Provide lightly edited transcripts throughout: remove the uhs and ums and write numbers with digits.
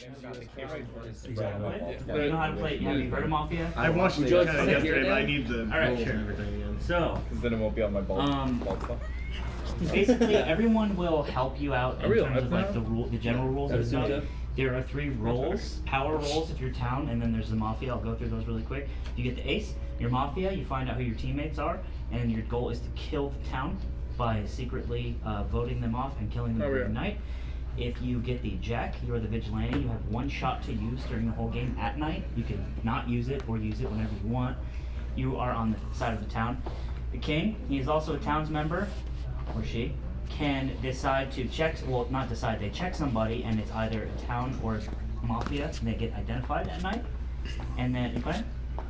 Exactly. You know how to play? Have you heard of Mafia? I watched it kind of yesterday, but I need the rules and everything again. So, because then it won't be on my ball stuff. Basically, everyone will help you out in terms of like the general rules and stuff. There are 3 roles, power roles if you're town, and then there's the Mafia. I'll go through those really quick. You get the ace, your Mafia, you find out who your teammates are, and your goal is to kill the town by secretly voting them off and killing them every night. If you get the Jack, you're the Vigilante. You have 1 shot to use during the whole game at night. You can not use it or use it whenever you want. You are on the side of the town. The King, he is also a town's member, or she, can decide to check, well, not decide, they check somebody, and it's either a town or Mafia, and they get identified at night. And then, you play?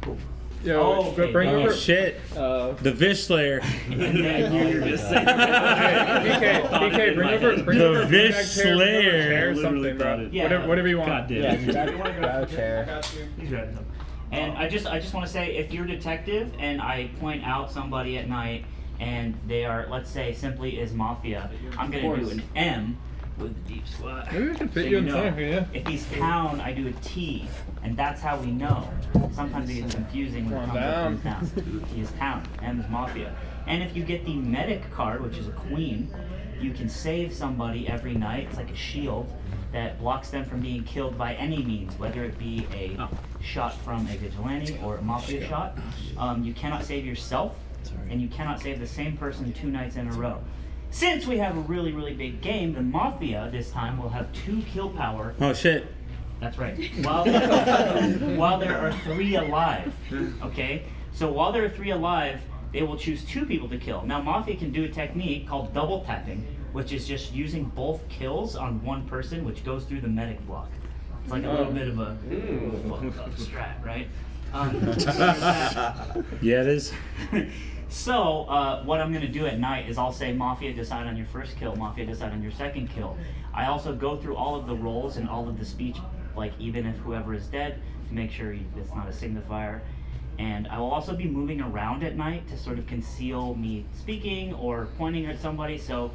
Cool. Yo, bring over. Shit. The Vish Slayer. And then you're just saying. PK, bring over. The Vish Slayer. Or something, bro. Yeah. Whatever you want. God damn. Grab a chair. He's grabbing them. And I just want to say, if you're a detective and I point out somebody at night and they are, let's say, simply is Mafia, I'm gonna do an M with the deep squat. Maybe we can fit So you in know. there, yeah. If he's town, I do a T, and that's how we know. Sometimes it gets confusing when it comes up from town. He is town, M is Mafia. And if you get the medic card, which is a queen, you can save somebody every night. It's like a shield that blocks them from being killed by any means, whether it be a shot from a vigilante or a Mafia shot. You cannot save yourself, and you cannot save the same person 2 nights in a row. Since we have a really, really big game, the Mafia this time will have 2 kill power. Oh shit. That's right. While there are 3 alive, okay? So while there are 3 alive, they will choose 2 people to kill. Now Mafia can do a technique called double tapping, which is just using both kills on 1 person, which goes through the medic block. It's like a little bit of a fucked up strat, right? Yeah, it is. So, what I'm going to do at night is I'll say Mafia decide on your first kill, Mafia decide on your second kill. I also go through all of the roles and all of the speech, like even if whoever is dead, to make sure it's not a signifier. And I will also be moving around at night to sort of conceal me speaking or pointing at somebody, so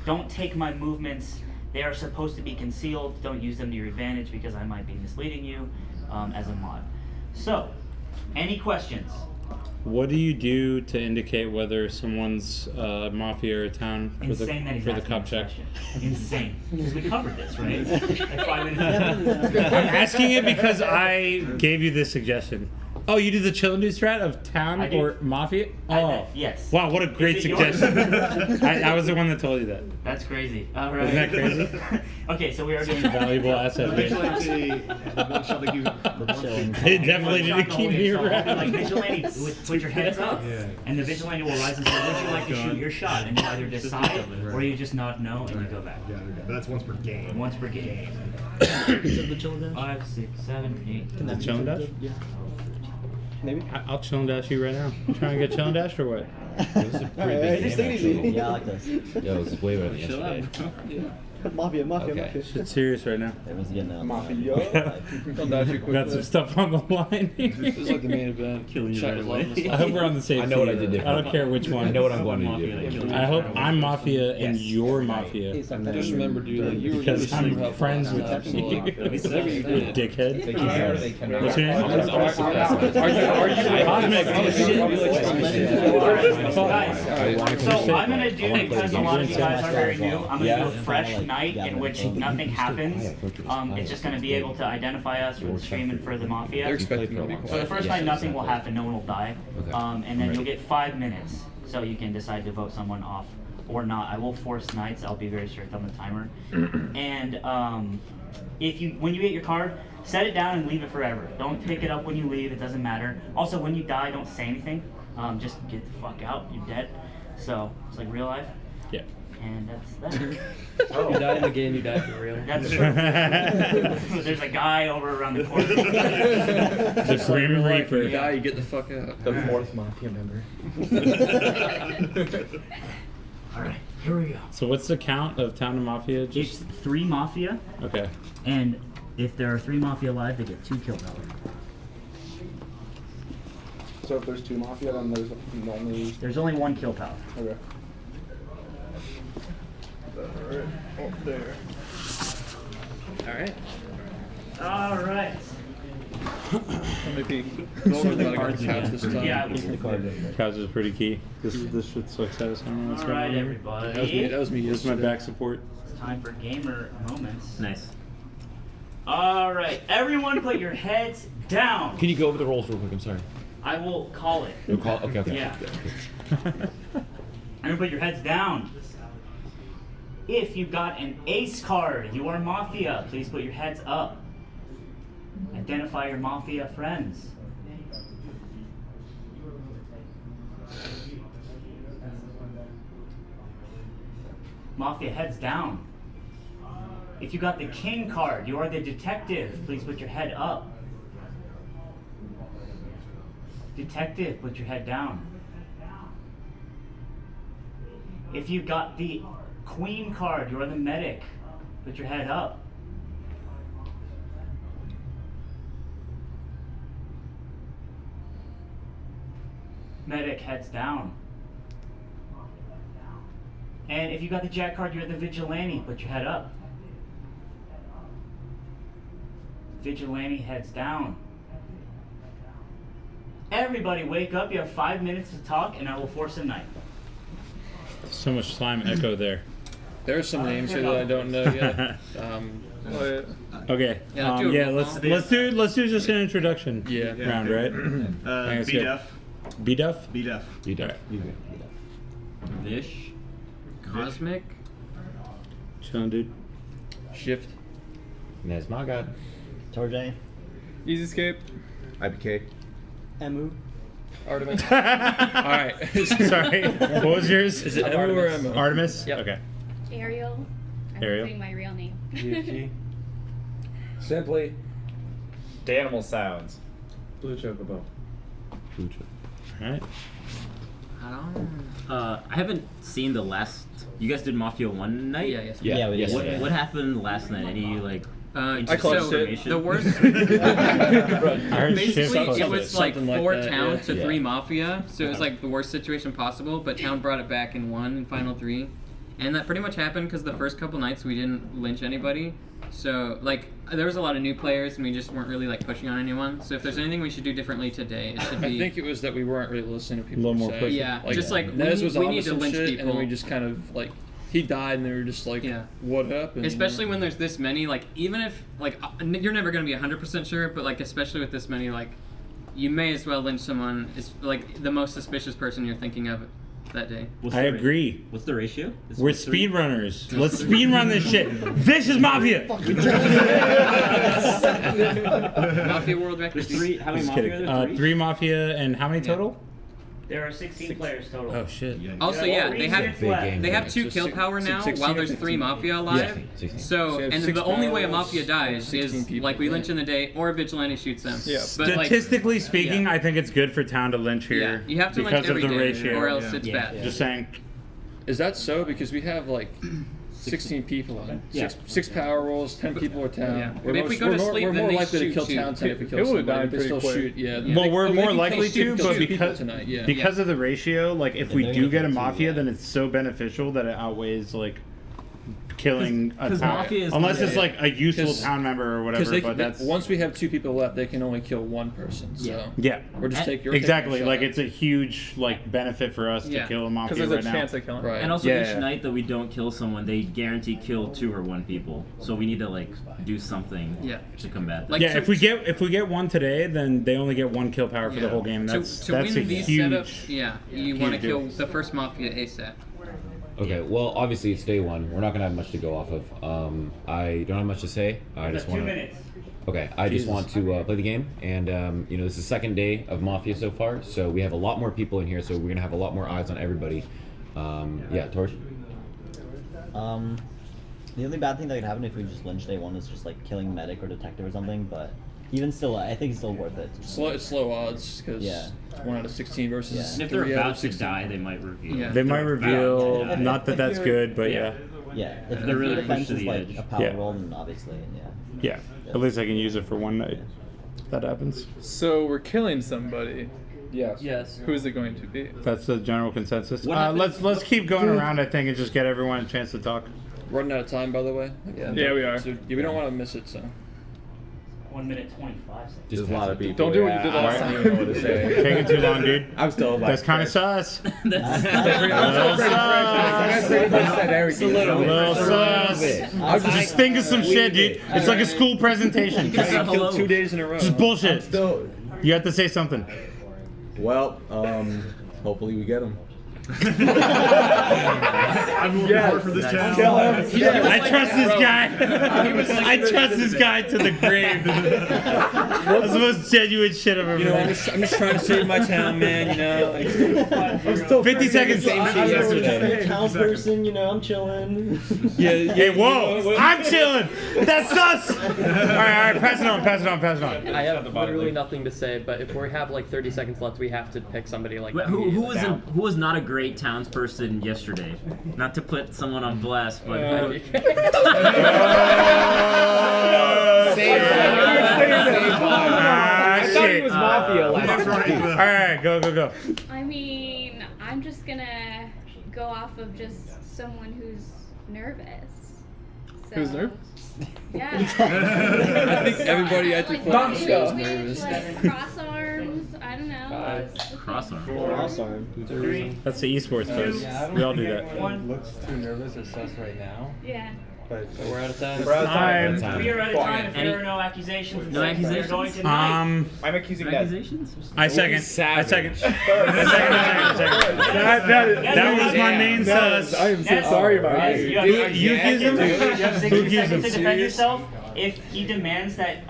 don't take my movements. They are supposed to be concealed. Don't use them to your advantage because I might be misleading you as a mod. So, any questions? What do you do to indicate whether someone's Mafia or town for the cop check? Insane. Because we covered this, right? Like 5 minutes ago. I'm asking it because I gave you this suggestion. Oh, you do the chill and do strat of town or Mafia? Oh, yes. Wow, what a great suggestion. I was the one that told you that. That's crazy. All right. Isn't that crazy? Okay, so we are doing valuable asset. Vigilante. They definitely need to keep me around. Like vigilante, put your heads up, and the vigilante will rise and say, "Would you like to shoot your shot?" And you either decide, or you just not know, and you go back. Yeah, but that's once per game. Once per game. 5, 6, 7, 8. Can I chill and dash? Yeah. Maybe. I'll chill and dash you right now. You trying to get chill and dash or what? This is a pretty big game, actually. Yeah, I like this. Yo, it's way better than yesterday. Mafia. Okay. Shit's serious right now. Everyone's getting out. Mafia. We got some stuff on the line here. This is like the main event. Killing you right away. I hope we're on the same I know what I team. did different. I don't care which one. I know what I'm going to do. I hope I'm Mafia and you're Mafia. Just remember, dude, like, you were Because I'm friends with you. You dickhead. What's your name? Cosmic. So I'm going to do, because a lot of you guys are very new, I'm going to do a fresh night in which nothing happens. It's just going to be able to identify us for the stream and for the Mafia. So the first night nothing will happen, no one will die. And then you'll get 5 minutes, so you can decide to vote someone off or not. I will force nights, I'll be very strict on the timer. And when you get your card, set it down and leave it forever. Don't pick it up when you leave, it doesn't matter. Also, when you die, don't say anything. Just get the fuck out, you're dead. So, it's like real life. Yeah. And that's that. You die in the game, you die for real. That's true. There's a guy over around the corner. The Grim Reaper. You die, you get the fuck out. The 4th Mafia member. Alright, here we go. So what's the count of town and Mafia? It's 3 Mafia, Okay. and if there are 3 Mafia alive, they get 2 kill power. So if there's 2 Mafia, then There's only 1 kill power. Okay. Alright. Oh, there. Alright. All right. Let me peek. Go over the cards again this time. Yeah. Couch is pretty key. This shit's so satisfying. All right, everybody. That was me This is my yesterday. back support. It's time for gamer moments. Nice. All right, everyone, put your heads down. Can you go over the rolls real quick? I'm sorry. I will call it. You'll call. Okay. Yeah. Everyone, put your heads down. If you got an ace card, you are Mafia. Please put your heads up. Identify your Mafia friends. Mafia, heads down. If you got the king card, you are the detective. Please put your head up. Detective, put your head down. If you got the queen card, you are the medic. Put your head up. Medic, heads down. And if you got the jack card, you're the vigilante. Put your head up. Vigilante, heads down. Everybody wake up. You have 5 minutes to talk, and I will force a night. So much slime echo there. There are some names here that I don't know yet. Okay. Yeah, do a roll let's call. let's do just an introduction Yeah. round, right? Thanks, good. B-Duff. B-Duff? B-Duff. B-Duff. Vish. Cosmic. Chillin', dude. Shift. Nesmagad. Torjay. Easy escape. IPK. Emu. Artemis. Alright. Sorry. What was yours? Is it Emu or Emu? Artemis? Yep. Okay. Ariel. I'm Ariel. doing my real name. GFG. Simply. Danimal sounds. Blue Chocobo. Alright. I haven't seen the last. You guys did Mafia 1 night? Yeah, yes. Yeah, we did. What, Yeah. what happened last night? Any like I interesting clutched it. information? The worst. I heard shit Basically, about it was like something 4 that, town yeah. to 3 Mafia, so it was like the worst situation possible, but town brought it back in 1 in final 3. And that pretty much happened because the first couple nights we didn't lynch anybody. So, like, there was a lot of new players and we just weren't really, like, pushing on anyone. So if there's anything we should do differently today, it should be... I think it was that we weren't really listening to A people. little more say. pushing. Yeah, just like, Nez was we on need to some lynch shit, people. and then we just kind of, like, he died, and they were just like, Yeah. what happened? Especially when there's this many, like, even if, like, you're never going to be 100% sure, but, like, especially with this many, like, you may as well lynch someone, is like, the most suspicious person you're thinking of that day. I agree. What's the ratio? Is We're it 3? speedrunners. Let's speedrun this shit. This is Mafia! Mafia World Record. There's 3. How many Just Mafia kidding. are there? 3? 3 Mafia and how many total? There are 16 players total. Oh shit. Also, yeah, they have Big game. they have 2 So kill power now 16 while or there's 3 15? Mafia alive. Yeah. So, So you have and 6 the only way a barrels, Mafia dies 16 is people, like we right? lynch in the day or a vigilante shoots them. Yeah. But, like, Statistically speaking, yeah. I think it's good for town to lynch here. yeah, you have to because lynch every of the day, ratio. or else it's Yeah. bad. Just saying. Is that so? Because we have, like, 16 people on it. Yeah. 6 power rolls, 10 people are town. Yeah. We're But if more, we go to we're sleep, more, then more they likely to shoot kill you. town tonight if we kill It would somebody, die but they pretty still quick. shoot. Yeah. Yeah. Well, we're They more can likely shoot- to, kill but 2 people because tonight, yeah. because of the ratio, like if Yeah, we they're do gonna get a kill two, Mafia, yeah. then it's so beneficial that it outweighs like killing a 'cause town. Mafia is Unless it's good. like a useful 'Cause- town member or Because whatever. But that's once we have 2 people left, they can only kill 1 person. So yeah. we're just taking Exactly. Like it's a huge like benefit for us Yeah. to kill a Because Mafia there's right a now. chance of killing. right. And also Yeah. each night that we don't kill someone, they guarantee kill 2 or 1 people. So we need to like do something Yeah. to combat that. Like, Yeah, to- if we get 1 today, then they only get 1 kill power for the Yeah. whole game. That's to that's a win these huge. setups, yeah, you want to huge kill difference. the first Mafia ASAP. Okay, well, obviously it's day 1. We're not gonna have much to go off of. I don't have much to say. I just 2 want. minutes. Okay, I just want to play the game, and you know, this is the 2nd day of Mafia so far, so we have a lot more people in here, so we're gonna have a lot more eyes on everybody. Yeah, Torch. The only bad thing that could happen if we just lynch day 1 is just like killing medic or detective or something. But even still, I think it's still worth it. It's slow odds because Yeah. it's 1 out of 16 versus Yeah. And if they're 3 out about of to 16. die, they might reveal. Yeah. They might reveal. Yeah. Not that If that's you're- good, but yeah. Yeah, if they're really the defense pushed to is the like edge. a power Yeah. roll, then obviously, Yeah. At least I can use it for 1 night. If that happens. So we're killing somebody. Yes. Yes. Who is it going to be? That's the general consensus. What happens- Let's keep going around, I think, and just get everyone a chance to talk. Running out of time, by the way. Yeah, we are. So, yeah, we don't want to miss it. So 1 minute 25 seconds. Just There's a lot of people. Don't do what you did last I time. don't even know what to say. Taking too long, dude. I'm still alive. That's kind of sus. That's It's a A little sus. Just think of some shit, dude. It's like a school presentation. Killed 2 days in a row. Just bullshit. Still, You have to say something. well, hopefully we get him. I'm looking hard for this town. I trust this guy. I trust this guy to the grave. That's the most genuine shit I've ever I'm heard. just trying to save my town, man. 50 seconds. I'm a town person, I'm chilling. Hey, whoa! I'm chilling. That's us. All right, pass it on. I have literally nothing to say, but if we have like 30 seconds left, we have to pick somebody like. Who was not a great townsperson yesterday? Not to put someone on blast, but I thought he was Mafia last All right, go. I mean, I'm just gonna go off of just someone who's nervous. So, Who's nervous? Yeah. I think everybody at the like point is movement, nervous. like cross arms. I don't know. crossarm. That's the esports post. We all do that. Looks too nervous or sus right now. Yeah. But We're out of time. We're out of time. We are out of time if there are no accusations. No accusations? We're going tonight. I'm accusing Ned. Accusations? I second. Savage. That was my main sus. I am so Ned, sorry about Ned, you. you have You accuse him? you have 60 Who accused seconds him? to defend yourself. If he demands that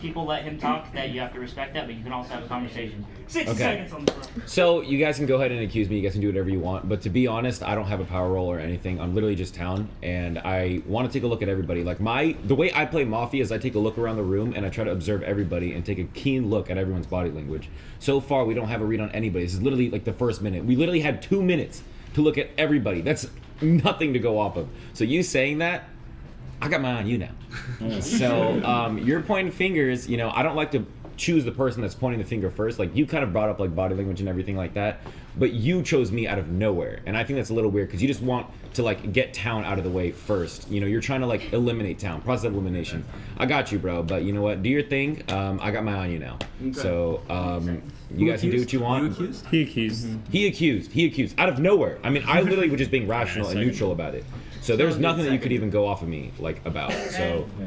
people let him talk, that you have to respect that, but you can also have a conversation. 60 seconds on the clock. So you guys can go ahead and accuse me. You guys can do whatever you want. But to be honest, I don't have a power role or anything. I'm literally just town, and I want to take a look at everybody. Like the way I play Mafia is I take a look around the room and I try to observe everybody and take a keen look at everyone's body language. So far, we don't have a read on anybody. This is literally like the first minute. We literally had 2 minutes to look at everybody. That's nothing to go off of. So you saying that, I got my eye on you now. So you're pointing fingers. I don't like to choose the person that's pointing the finger first. Like you kind of brought up like body language and everything like that, but you chose me out of nowhere, and I think that's a little weird because you just want to like get town out of the way first. You're trying to like eliminate town, process of elimination. I got you, bro, but you know what? Do your thing. I got my eye on you now. Okay. So you guys can do what you want. You accused? He accused. He accused out of nowhere. I mean, I literally was just being rational and neutral about it. So there's nothing that you could even go off of me like about. So do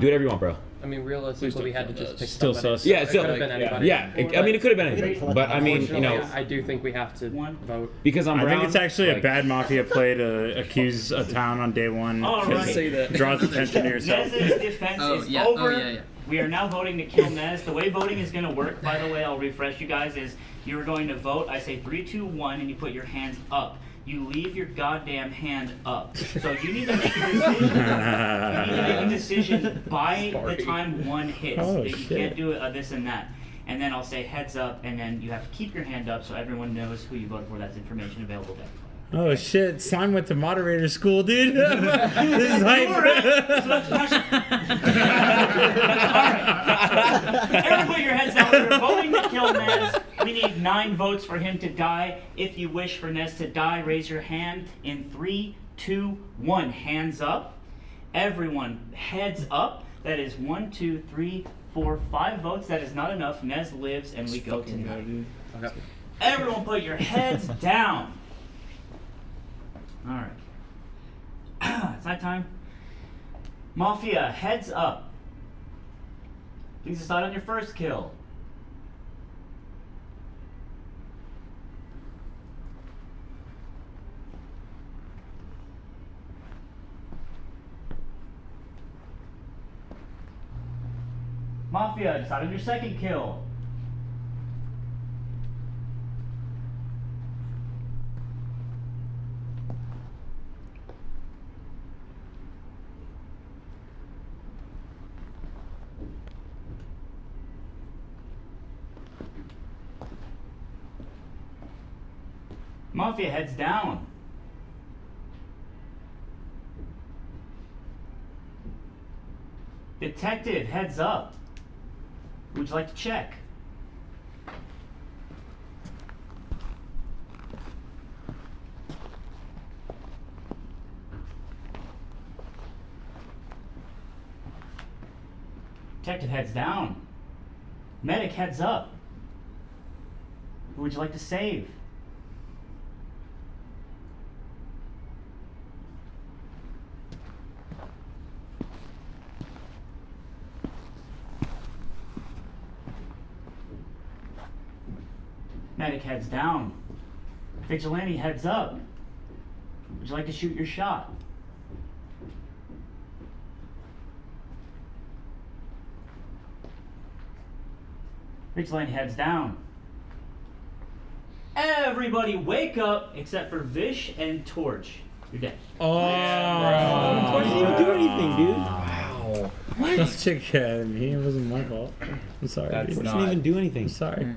whatever you want, bro. I mean, realistically, we had to just pick Still somebody. sus. Yeah, It still, could have been anybody. yeah. I mean, it could have been anything, but I mean, I do think we have to vote. because I'm I brown. think it's actually a like- bad Mafia play to accuse a town on day one. All right. Say that. Draws attention to yourself. Nez's defense Oh, is yeah. over. Oh, yeah. We are now voting to kill Nez. The way voting is going to work, by the way, I'll refresh you guys, is you're going to vote. I say 3, 2, 1, and you put your hands up. You leave your goddamn hand up. So you need to make a decision. You need to make a decision by the time 1 hits. Oh, You shit. can't do this and that. And then I'll say heads up, and then you have to keep your hand up so everyone knows who you voted for. That's information available there. Oh shit! Slime went to moderator school, dude. This is hype. Everyone put your heads down. We're voting to kill Nez. We need 9 votes for him to die. If you wish for Nez to die, raise your hand in 3, 2, 1. Hands up. Everyone, heads up. That is 1, 2, 3, 4, 5 votes. That is not enough. Nez lives, and we go tonight. Okay. Everyone, put your heads down. All right. It's night time. Mafia, heads up. Please decide on your first kill. Mafia, decide on your second kill. Mafia, heads down. Detective, heads up. Would you like to check? Detective heads down. Medic heads up. Who would you like to save? Medic heads down. Vigilante heads up. Would you like to shoot your shot? Vigilante heads down. Everybody wake up except for Vish and Torch. You're dead. Oh, Torch didn't even do anything, dude. Wow. What? That's me. It wasn't my fault. I'm sorry. Torch Dude. didn't even do anything. I'm sorry.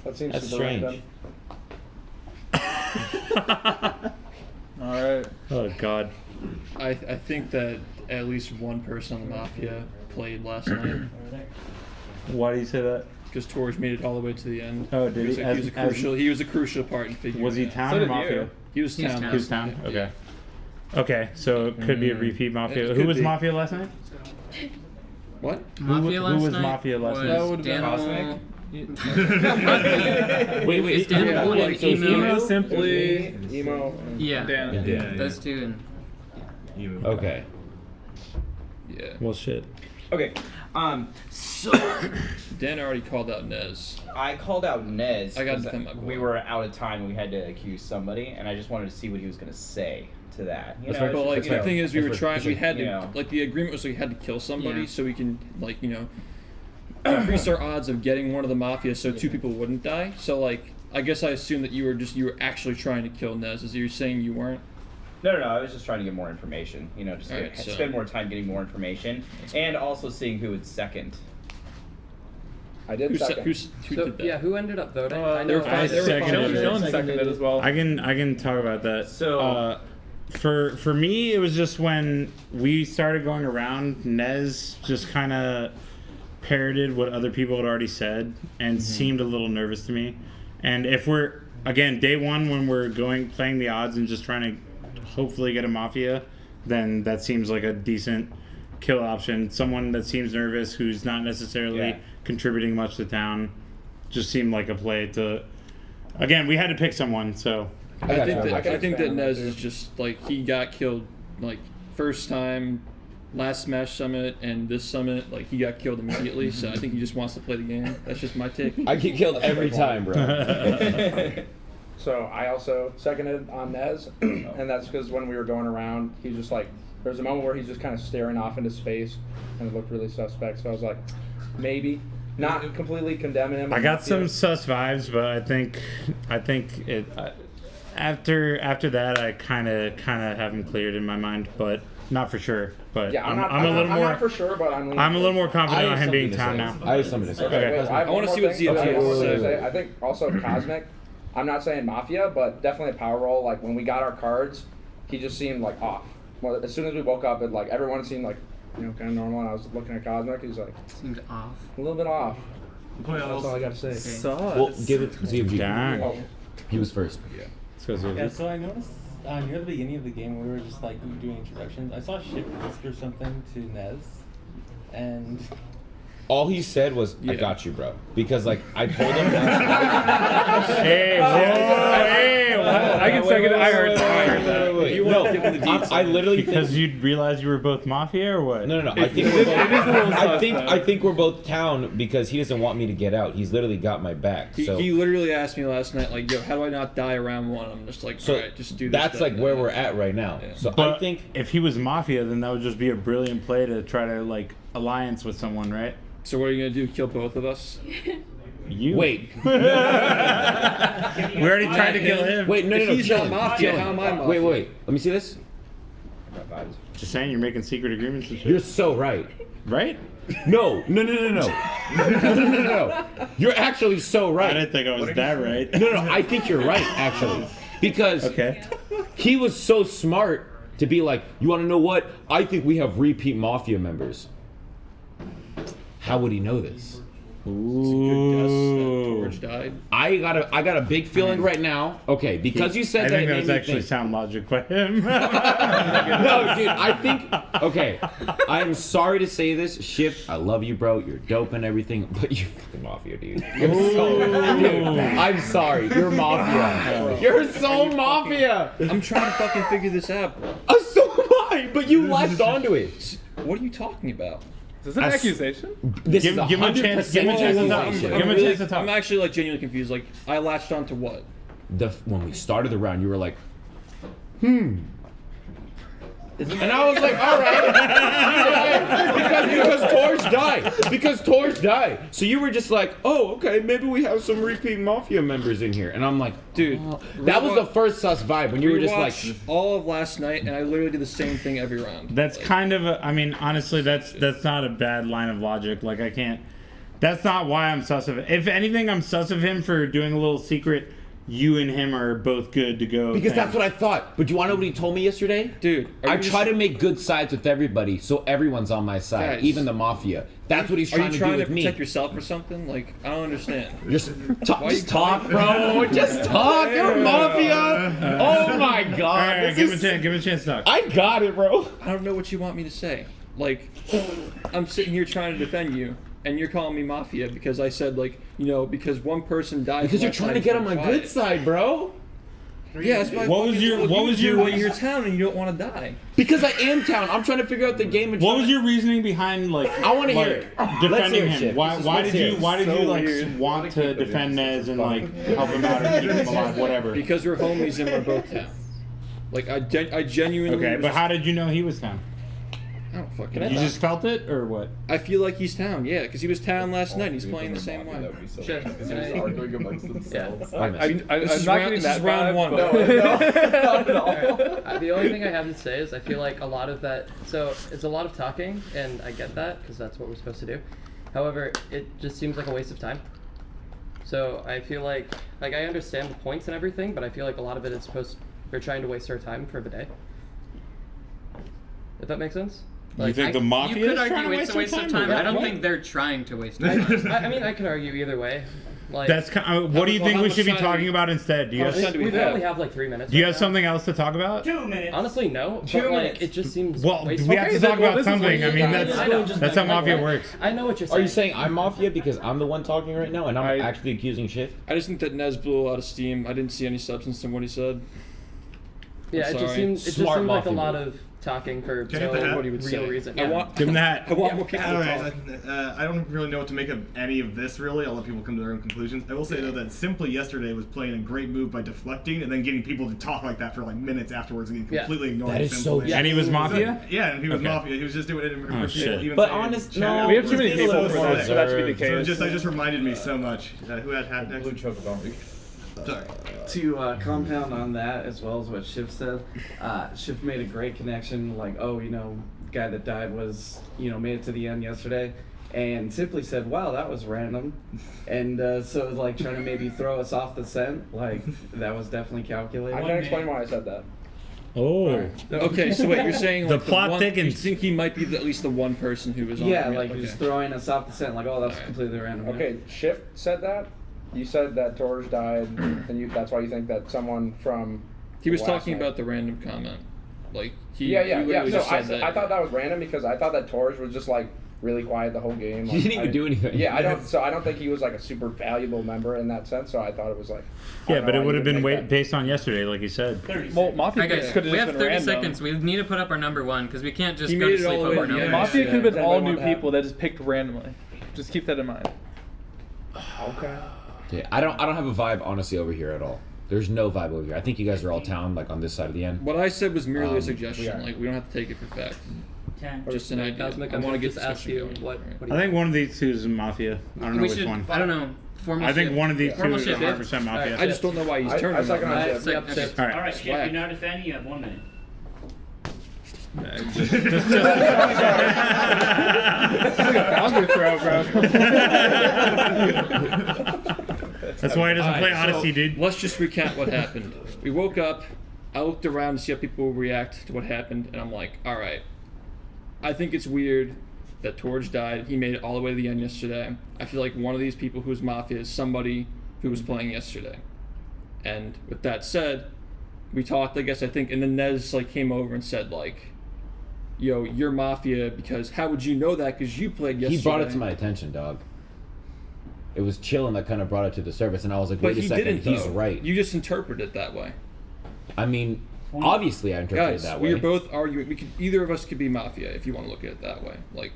That seems That's to be strange. Alright. Oh God. I think that at least one person on the Mafia played last night. Why do you say that? Because Torch made it all the way to the end. Oh, did he? He was a crucial part in figuring Was he it out. town or Mafia? He was town. He was town. Okay. Okay, so it could be a repeat Mafia. Who was Mafia last night? What? Mafia last who was night Mafia last was night? That would have Danimal. Wait. It's Danimal and so Emo. Emo simply. Emo. Yeah. Dan. Those two and Okay. Yeah. Well, shit. Okay. So Dan already called out Nez. I called out Nez. I got to 'cause defend my boy. we were out of time and we had to accuse somebody, and I just wanted to see what he was going to say to that. You That's know, right. But it's like just, the you know, thing is, we were that's trying. right. We had to You know. like the agreement was we had to kill somebody Yeah. so we can like increase our odds of getting one of the Mafia so two people wouldn't die. So like I guess I assumed that you were actually trying to kill Nez. As you're saying you weren't. No, I was just trying to get more information. You know, just Alright, so- spend more time getting more information, and also seeing who would second. I did second. Who So, did that? yeah, who ended up voting? They were fine. They were fine. Dylan seconded as well. I can talk about that. So- for me, it was just when we started going around, Nez just kind of parroted what other people had already said and seemed a little nervous to me. And if we're again day one when we're playing the odds and just trying to hopefully get a Mafia, then that seems like a decent kill option. Someone that seems nervous, who's not necessarily contributing much to town, just seemed like a play to. Again, we had to pick someone, so. I think that expand Nez on that, is just like he got killed like first time, last Smash Summit and this summit, like he got killed immediately. So I think he just wants to play the game. That's just my take. I get killed every time, bro. So I also seconded on Nez, and that's because when we were going around, he's just like, there's a moment where he's just kind of staring off into space, and it looked really suspect. So I was like, maybe, not completely condemning him. I got some sus vibes, but I think it. After that, I kind of have him cleared in my mind, but not for sure. But Yeah, I'm not for sure, but I'm a little more confident I on have him being something to town say. now. I have something to say. Okay, wait, I wanna see what ZFT Okay, has to I was gonna say. say, I think also Cosmic, I'm not saying Mafia, but definitely a power roll. Like when we got our cards, he just seemed like off. Well, as soon as we woke up, it like everyone seemed like, you know, kind of normal. And I was looking at Cosmic, he's like seemed off. a little bit off. That's all I got to say. Well, give it to ZFG. Dang. Oh, He was first. Let's go Yeah, ZFG. so I noticed near the beginning of the game, we were just like doing introductions. I saw Ship whisper something to Nez, and All he said was, "I got you, bro," because like I told him. Hey, I can second it. I heard that. Wait. No, I literally because think, you realized you were both Mafia or what? no. I think we're both, I think we're both town because he doesn't want me to get out. He's literally got my back. So He literally asked me last night, like, "Yo, how do I not die around one?" I'm just like, So "Alright, just do this." that's like where we're at right now. Yeah. So But I think if he was Mafia, then that would just be a brilliant play to try to like alliance with someone, right? So what are you gonna do? Kill both of us? You wait. we already tried to kill him. Wait, no. If he's chill not him, Mafia, chill him. how am I Mafia? Wait. Let me see this. Just saying, you're making secret agreements and shit. You're so right. Right? No. No. You're actually so right. I didn't think I was that right. No, I think you're right, actually. Because Okay. he was so smart to be like, you want to know what? I think we have repeat Mafia members. How would he know this? Ooh. George died. I got a big feeling right now. Okay, because you said I that. think it that was made me actually think. sound logic by him. No, dude, I think. Okay, I am sorry to say this. Shift, I love you, bro. You're dope and everything, but you're fucking Mafia, dude. You're so. Dude, I'm sorry. You're Mafia. You're so Mafia. I'm trying to fucking figure this out, bro. So am I, but you latched onto it. What are you talking about? Is this an accusation? This Give is him a chance. Give him a chance to talk. Give him a chance to talk. I'm actually like genuinely confused. Like, I latched onto what? When we started the round, you were like, and I was like, all right, because Torch died. Because Torch died. So you were just like, oh, okay, maybe we have some repeat Mafia members in here. And I'm like, dude, that was the first sus vibe when you were just like, all of last night, and I literally did the same thing every round. That's kind of I mean, honestly, that's not a bad line of logic. Like, I can't. That's not why I'm sus of it. If anything, I'm sus of him for doing a little secret. You and him are both good to go. Because that's what I thought. But do you want to know what he told me yesterday? Dude, I try to make good sides with everybody so everyone's on my side, Guys, even the Mafia. That's what he's trying to do with me. Are you trying to protect yourself or something? Like, I don't understand. Just talk, bro. Just talk. You're Mafia. Oh my God. All right, give him a chance to talk. I got it, bro. I don't know what you want me to say. Like, I'm sitting here trying to defend you, and you're calling me Mafia because I said, like, you know, because one person died. Because you're trying to get on my good side, bro. Yeah, that's why. What was your when you're town and you don't want to die? Because I am town. I'm trying to figure out the game. And what was your reasoning behind like? I want to like, hear it. defending Let's hear him. it, Why did you like want to defend Nez and like help him out or keep him alive, whatever? Because we're homies and we're both town. Like I genuinely. Okay, but how did you know he was town? I don't fucking. You just felt it, or what? I feel like he's town, yeah, because he was town last night and he's playing the same way. Arguing amongst themselves. I'm not getting This that is round vibe, one. but- No, not at all. The only thing I have to say is I feel like a lot of that. So it's a lot of talking, and I get that because that's what we're supposed to do. However, it just seems like a waste of time. So I feel like I understand the points and everything, but I feel like a lot of it is we're trying to waste our time for the day. If that makes sense. You think the Mafia You could is trying argue to it's a waste of time. I don't think they're trying to waste time. I mean, I could argue either way. Like, That's what do you think we should be talking about instead? Do you we only have like 3 minutes. Do you have something else to talk about? 2 minutes. Honestly, no. But like, it just seems. Well, we wasteful. have to talk about something. I mean, I that's how Mafia works. I know what you're saying. Are you saying I'm Mafia because I'm the one talking right now and I'm actually accusing Shift? I just think that Nez blew a lot of steam. I didn't see any substance in what he said. Yeah, I'm it just sorry. seemed Smart like a Mafia lot move. of talking for Can I get the hat? no real reason. I Yeah. want Give him that. I want more people All to right, talk. I don't really know what to make of any of this, really. I'll let people come to their own conclusions. I will say, though, that Simply yesterday was playing a great move by deflecting and then getting people to talk like that for like minutes afterwards and getting completely ignoring That is so Simply. And he was Mafia? Yeah, and he was Okay. Mafia. He was just doing it in Oh, shit. even But saying honest, chat. no. We have too many Let's be a people little for that to be the So case. that just reminded me so much. Who had hat next? Blue Chocobomb. Sorry. To compound on that, as well as what Shiv said, Shiv made a great connection. Like, oh, you know, guy that died was, you know, made it to the end yesterday, and Simply said, "Wow, that was random," and so like trying to maybe throw us off the scent. Like that was definitely calculated. I can explain why I said that. Oh. Okay, so wait, you're saying The like plot one, thickens. You think he might be at least the one person who was on Yeah, the like okay. just throwing us off the scent. Like, oh, that's completely random. Okay, Shift said that. You said that Torge died, and that's why you think that someone from. He was last talking night- about the random comment. Like he Yeah. he literally So just said that. I thought that was random because I thought that Torge was just like really quiet the whole game. Like, He didn't even do anything. Yeah, I don't. So I don't think he was like a super valuable member in that sense. So I thought it was like. I Yeah, don't but know it why would you have been make that. based on yesterday, like you said. Well, Mafia Okay, could have we have just 30 been random. seconds. We need to put up our number one because we can't just He go made to it all sleep the way over to and the over. end. Mafia could have been Then all what new happened? people that just picked randomly. Just keep that in mind. Okay. Yeah, I don't have a vibe honestly over here at all. There's no vibe over here. I think you guys are all town, like on this side of the end. What I said was merely a Yeah. suggestion. Like we don't have to take it for fact. 10. Just an idea. Cosmic, I I'm want to gonna get just ask discussion you going. what Right. do I you think one of these two is Mafia. I don't know We which should. one. I don't know. Formal I think shift. one of these two Formal is shift. 100% Mafia. I just don't know why he's turning. I second on on that. Shift. Yep, Shift. All right. All right, Chip, you're not defending. You have 1 minute. I'll throw, bro. That's why he doesn't play Alright, Odyssey, so dude. Let's just recap what happened. We woke up. I looked around to see how people react to what happened, and I'm like, all right. I think it's weird that Torch died. He made it all the way to the end yesterday. I feel like one of these people who's Mafia is somebody who was playing yesterday. And with that said, we talked, I think, and then Nez like came over and said like, yo, you're Mafia because how would you know that? Because you played yesterday. He brought it to my attention, dog. It was Chillin that kind of brought it to the surface, and I was like, wait a second, he's right. You just interpreted it that way. I mean, obviously I interpreted it that way. We are both arguing. Either of us could be Mafia if you want to look at it that way. Like,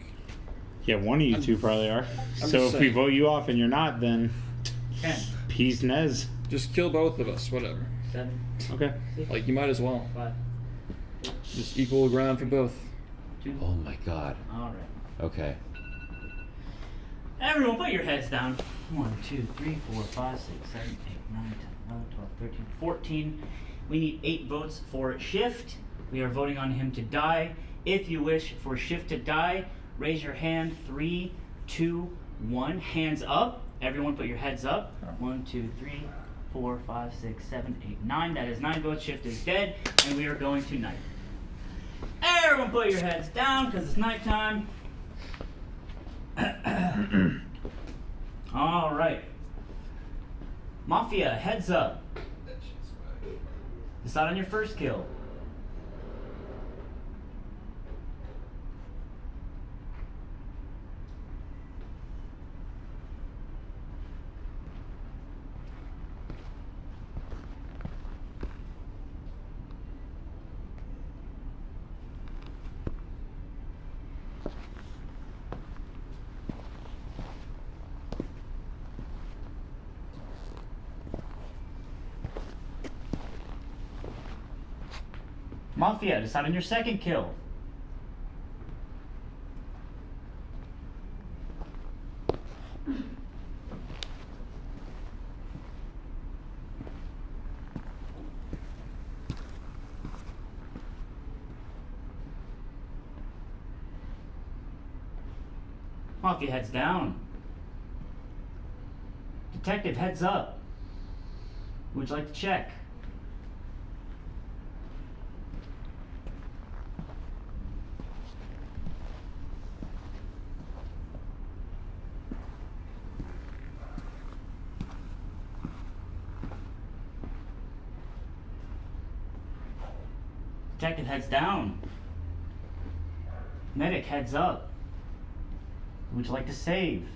yeah, one of you two probably are. So if we vote you off and you're not, then peace, Nez. Just kill both of us, whatever. 7. Okay. Like, you might as well. 5. Just equal ground for both. 2. Oh my god. All right. Okay. Everyone, put your heads down. 1, 2, 3, 4, 5, 6, 7, 8, 9, 10, 11, 12, 13, 14. We need 8 votes for Shift. We are voting on him to die. If you wish for Shift to die, raise your hand. 3, 2, 1. Hands up. Everyone, put your heads up. 1, 2, 3, 4, 5, 6, 7, 8, 9. That is 9 votes. Shift is dead, and we are going to night. Everyone, put your heads down because it's nighttime. All right. Mafia, heads up. Decide on your first kill. Mafia, decide on your second kill. Mafia, heads down. Detective, heads up. Who would you like to check? Detective, heads down. Medic, heads up. Who would you like to save?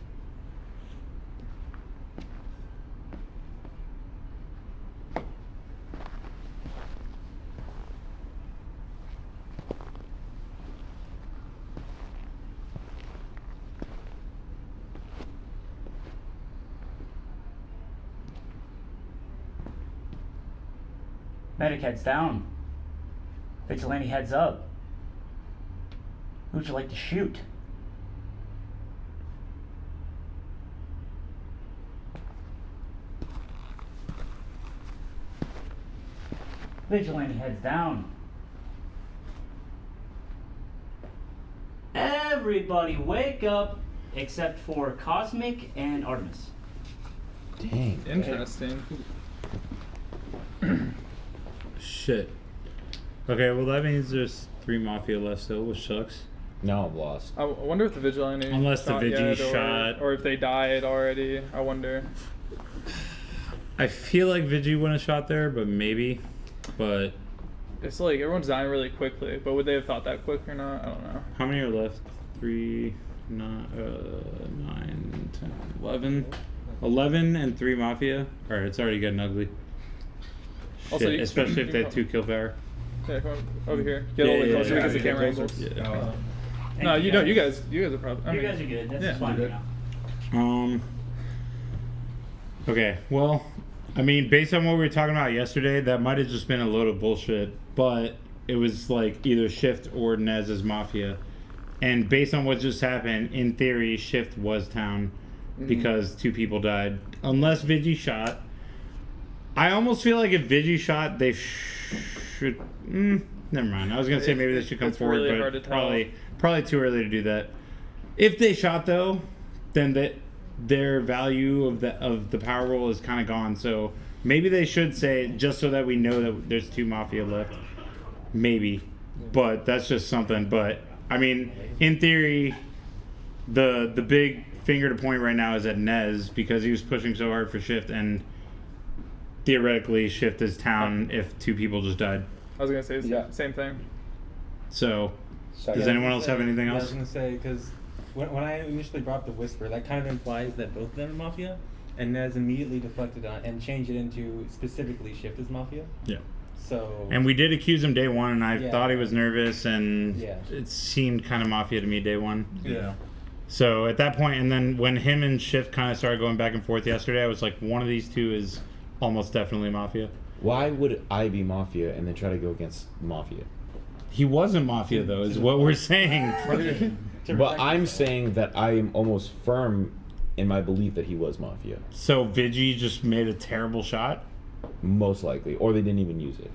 Medic, heads down. Vigilante, heads up. Who would you like to shoot? Vigilante, heads down. Everybody wake up except for Cosmic and Artemis. Dang. Interesting. Shit. Okay, well that means there's 3 Mafia left still, which sucks. No, I've lost. I wonder if the Vigilante Unless the Vigi shot. or if they died already. I wonder. I feel like Vigi wouldn't have shot there, but maybe. But it's like everyone's dying really quickly, but would they have thought that quick or not? I don't know. how many are left? 3, 9, 10, 11. 11 and 3 Mafia? Alright, it's already getting ugly. Also, Shit, especially if they have 2 kill power. Yeah, come over here. Get a little bit closer because the camera angles. Yeah. No, you don't. You guys are probably. You guys are good. That's fine for now. Okay, well, I mean, based on what we were talking about yesterday, that might have just been a load of bullshit, but it was like either Shift or Nez's Mafia. And based on what just happened, in theory, Shift was town because 2 people died. Unless Vigi shot. I almost feel like if Vigi shot, they should... never mind. I was going to say maybe they should come forward, really but hard to tell. probably too early to do that. If they shot, though, then their value of the power roll is kind of gone. So maybe they should say, just so that we know that there's 2 Mafia left. Maybe. But that's just something. But, I mean, in theory, the big finger to point right now is at Nez because he was pushing so hard for Shift, and theoretically Shift is town if 2 people just died. I was gonna say the same thing. So, does anyone else have anything else? I was gonna say because when I initially brought up the Whisper, that kind of implies that both of them are Mafia, and Nez immediately deflected on and changed it into specifically Shift as Mafia. Yeah. So. And we did accuse him day 1, and I thought he was nervous, and Yeah. it seemed kind of Mafia to me day 1. Yeah. So at that point, and then when him and Shift kind of started going back and forth yesterday, I was like, one of these 2 is almost definitely Mafia. Why would I be Mafia and then try to go against Mafia? He wasn't Mafia, though, is what we're saying. But I'm saying that I am almost firm in my belief that he was Mafia. So Vigi just made a terrible shot? Most likely. Or they didn't even use it.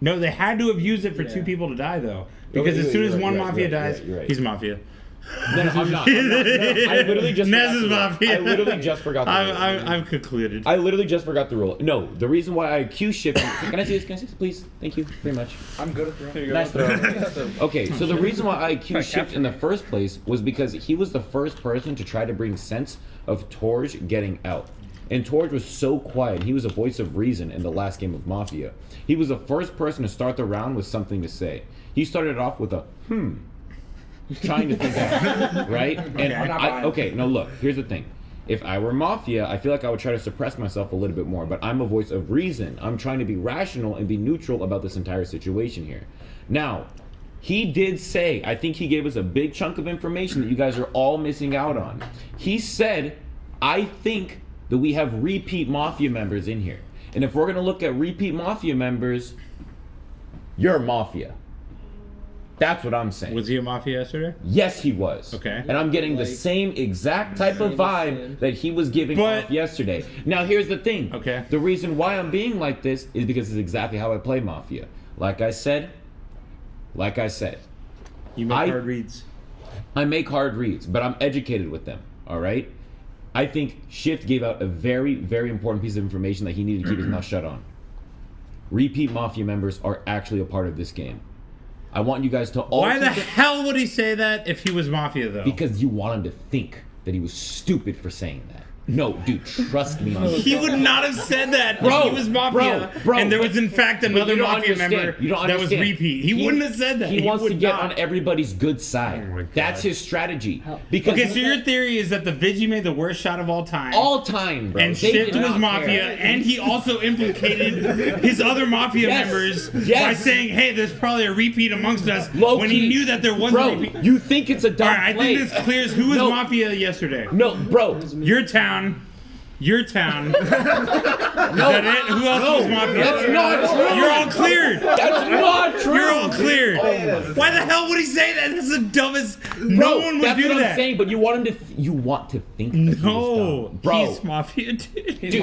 No, they had to have used it for 2 people to die, though. Because as soon as one Mafia dies, he's Mafia. No, I'm not. No, I literally just Nez is forgot Mafia. I literally just forgot the rule. I've concluded. I literally just forgot the rule. No, the reason why I accuse Shift... Can I see this? Can I see this, please? Thank you very much. I'm good at throwing. Nice throw. Okay, so the reason why I accused Shift in the first place was because he was the first person to try to bring sense of Torj getting out. And Torj was so quiet. He was a voice of reason in the last game of Mafia. He was the first person to start the round with something to say. He started off with a, trying to think out, right? And okay, no, look, here's the thing. If I were Mafia, I feel like I would try to suppress myself a little bit more, but I'm a voice of reason. I'm trying to be rational and be neutral about this entire situation here. Now, he did say, I think he gave us a big chunk of information that you guys are all missing out on. He said, I think that we have repeat Mafia members in here. And if we're gonna look at repeat Mafia members, you're Mafia. That's what I'm saying. Was he a Mafia yesterday? Yes, he was. Okay. And I'm getting the same exact type of vibe that he was giving off yesterday. Now, here's the thing. Okay. The reason why I'm being like this is because it's exactly how I play Mafia. Like I said. You make hard reads. I make hard reads, but I'm educated with them. All right? I think Shift gave out a very, very important piece of information that he needed to keep his mouth shut on. Repeat Mafia members are actually a part of this game. I want you guys to all... Why the hell would he say that if he was Mafia, though? Because you want him to think that he was stupid for saying that. No, dude, trust me on this. He would not have said that if he was Mafia and there was in fact another Mafia member that was repeat. He wouldn't have said that. He wants to get on everybody's good side. That's his strategy. Because okay, so your theory is that the Vigi made the worst shot of all time. All time, bro. And Shift was Mafia, and he also implicated his other Mafia members by saying, hey, there's probably a repeat amongst us when he knew that there wasn't a repeat. You think it's a dumb I think this clears who was Mafia yesterday. No, bro. Your town. Your town. Is that it? Who else was Mafia? That's not true. You're all cleared. That's not true. You're all cleared. Why the hell would he say that? That's the dumbest. No one would that's do what that. I'm saying, but you want him to. You want to think. That No, bro. he's Mafia, dude. Dude,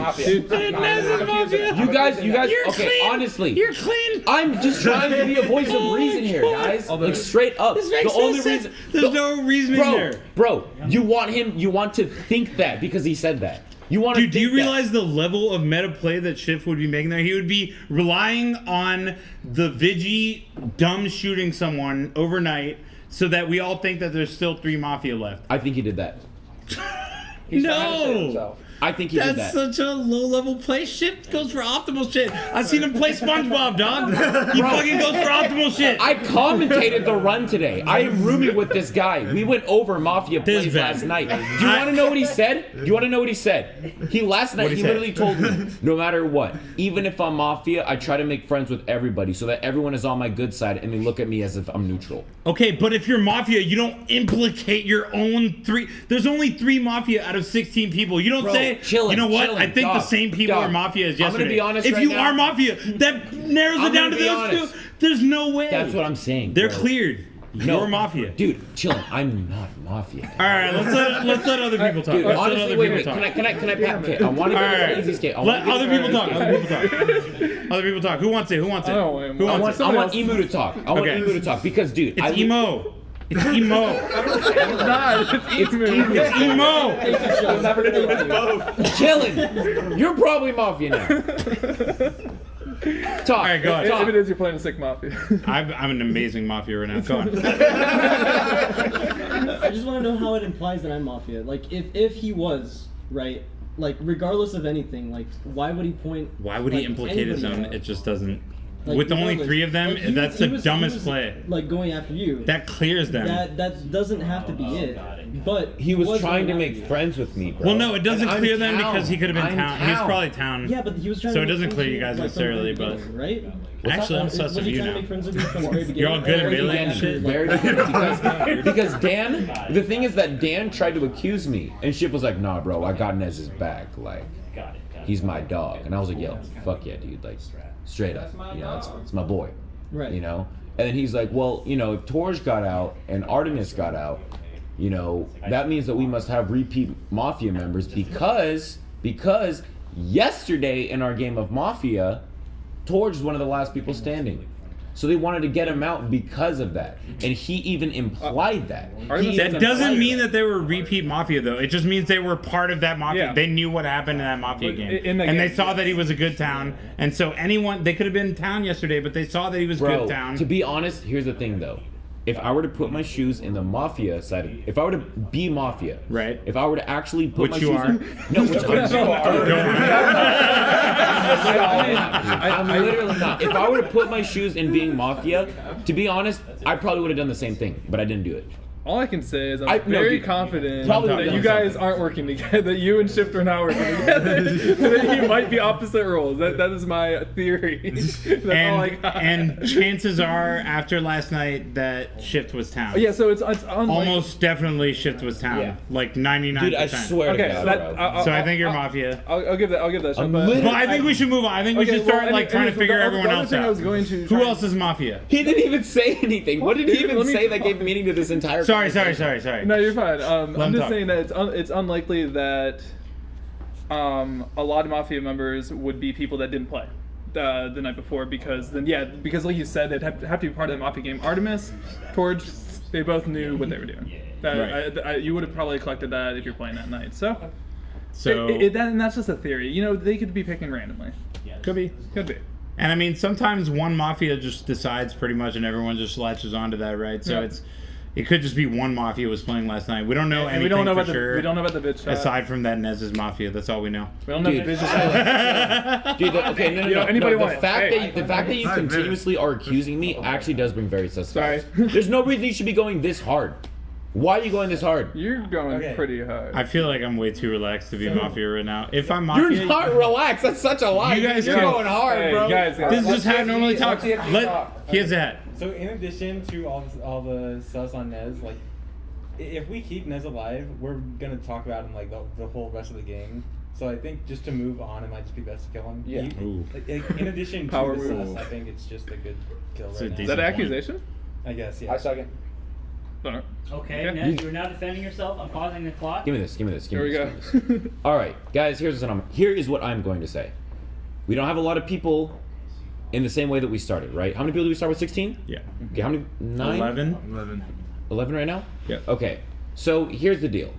Nez is Mafia. You guys. You're Okay, clean. honestly, You're clean. I'm just trying to be a voice of reason here, guys. Like straight up. This makes The no only sense. reason. There's no reasoning there. Bro, you want him. You want to think that because he said that. You want to Dude, do you realize the level of meta play that Shift would be making there? He would be relying on the Vigi dumb shooting someone overnight so that we all think that there's still 3 Mafia left. I think he did that. No! I think he did that. That's such a low-level play. Shift goes for optimal shit. I've seen him play SpongeBob, dog. He fucking goes for optimal shit. I commentated the run today. I am rooming with this guy. We went over Mafia plays last night. Do you want to know what he said? Do you want to know what he said? Last night he literally told me, no matter what, even if I'm Mafia, I try to make friends with everybody so that everyone is on my good side and they look at me as if I'm neutral. Okay, but if you're Mafia, you don't implicate your own 3. There's only 3 Mafia out of 16 people. You don't say, chillin', you know what? chillin', I think the same people are Mafia as yesterday. I'm gonna be honest if right you now. are Mafia, that narrows it down to those 2. There's no way. That's what I'm saying. They're bro. cleared. No, You're Mafia. Dude, chillin'. I'm not Mafia. All right, let's let other people talk. Dude, Let's let honestly, other wait, people talk. Can I okay, I want to get this easy skate. Let other people talk. Other people talk. Other people talk. Who wants it? Who wants it? Who wants it? I want Emu to talk. I want Emu to talk because, dude, it's Emo. It's emo. It's not. It's emo. It's emo. It's both. Chillin'. You're probably Mafia now. Talk. All right, go on. If it is, you're playing a sick Mafia. I'm an amazing Mafia right now. Go on. I just want to know how it implies that I'm Mafia. Like, if he was, right, like, regardless of anything, like, why would he point... Why would he like, implicate his anybody own? out? It just doesn't... Like, With only regardless, 3 of them, like, he that's was- the he dumbest was, play. Like, going after you. That clears them. That doesn't have to be it. But He was trying to going make after friends with me, bro. Well, no, it doesn't And I'm clear them town. because he could have been I'm town. He was probably town. Yeah, but he was trying So to it make doesn't friends clear with you guys from the necessarily, very but... beginning, right? Actually, I'm sus Was of he you trying to now. make friends with you from the very beginning? You're all good at Or was he melee and after, shit. like- Very good because Dan. The thing is that Dan tried to accuse me, and Ship was like, "Nah, bro, I got Nez's back. Like, he's my dog." And I was like, "Yo, fuck yeah, dude. Like, straight up. You know, it's my boy. Right. You know." And then he's like, "Well, you know, if Torj got out and Artemis got out, you know, that means that we must have repeat Mafia members because yesterday in our game of Mafia, Torj was one of the last people standing." So they wanted to get him out because of that. And he even implied that. That doesn't mean that they were repeat Mafia, though. It just means they were part of that Mafia. Yeah. They knew what happened in that Mafia game. in the and game, they saw that he was a good town. And so they could have been in town yesterday, but they saw that he was Bro, good town. to be honest, here's the thing though. If I were to put my shoes in the Mafia side, if I were to be Mafia, right? If I were to actually put Which my you shoes are. in, no, which I'm literally not. If I were to put my shoes in being Mafia, to be honest, I probably would have done the same thing, but I didn't do it. All I can say is I'm very confident Probably that done you guys something. aren't working together, that you and Shift are not working together, that you might be opposite roles. That is my theory. That's all I got. And chances are, after last night, that Shift was town. Yeah, so it's unlikely. Almost definitely Shift was town. Yeah. Like 99%. Dude, I swear to God, bro. So I think you're Mafia. I'll give that shot. I'm But But I think we should move on. I think we should start trying to figure everyone else thing I out. was going to Who try- else is Mafia? He didn't even say anything. What did he even Let me say that talk. gave meaning to this entire Sorry. conversation? No, you're fine. Let I'm him just talk. saying that it's unlikely that a lot of Mafia members would be people that didn't play the night before because like you said, they'd have to be part of the Mafia game. Artemis, Torj, they both knew what they were doing. You would have probably collected that if you're playing that night. So and that's just a theory. You know, they could be picking randomly. Could be. And I mean, sometimes one Mafia just decides pretty much, and everyone just latches onto that, right? So Yeah. it could just be one Mafia was playing last night. We don't know And anything we don't know for about sure. we don't know about the bitch shot. Aside from that, Nez is Mafia. That's all we know. We don't know if the bitch shot. Dude, okay, no. Anybody no, want the it? fact Hey. that you continuously are accusing me actually does bring very suspect. There's no reason you should be going this hard. Why are you going this hard? You're going pretty hard. I feel like I'm way too relaxed to be Mafia right now. If I'm Mafia, You're not relaxed. That's such a lie. You guys You're can- going hard, Hey, bro. guys, This is just how I normally talk. Here's that. So in addition to all the sus on Nez, like if we keep Nez alive, we're gonna talk about him like the whole rest of the game. So I think just to move on, it might just be best to kill him. Yeah. In addition Power to the move. sus, I think it's just a good kill It's a right now. Is that an accusation? I guess, yeah. I second. Okay, Ned, you're now defending yourself. I'm pausing the clock. Give me this. Here we go. All right, guys. Here is what I'm going to say. We don't have a lot of people in the same way that we started, right? How many people do we start with? 16? Yeah. Okay. How many? 9? 11. 11 right now? Yeah. Okay. So here's the deal.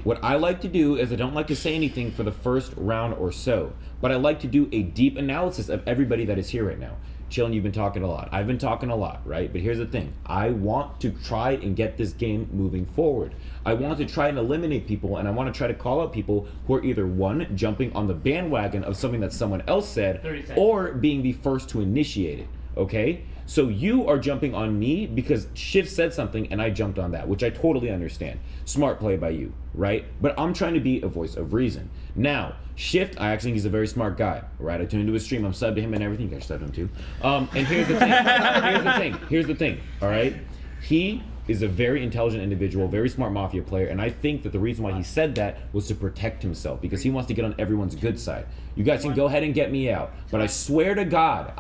What I like to do is I don't like to say anything for the first round or so, but I like to do a deep analysis of everybody that is here right now. Chillin', you've been talking a lot. I've been talking a lot, right? But here's the thing. I want to try and get this game moving forward. I want to try and eliminate people, and I want to try to call out people who are either, one, jumping on the bandwagon of something that someone else said, 30 seconds. or being the first to initiate it, okay? So you are jumping on me because Shift said something and I jumped on that, which I totally understand. Smart play by you, right? But I'm trying to be a voice of reason. Now, Shift, I actually think he's a very smart guy, right? I tuned into his stream, I'm subbed to him and everything. You guys subbed him too. And here's the thing, all right? He is a very intelligent individual, very smart Mafia player, and I think that the reason why he said that was to protect himself, because he wants to get on everyone's good side. You guys can go ahead and get me out, but I swear to God,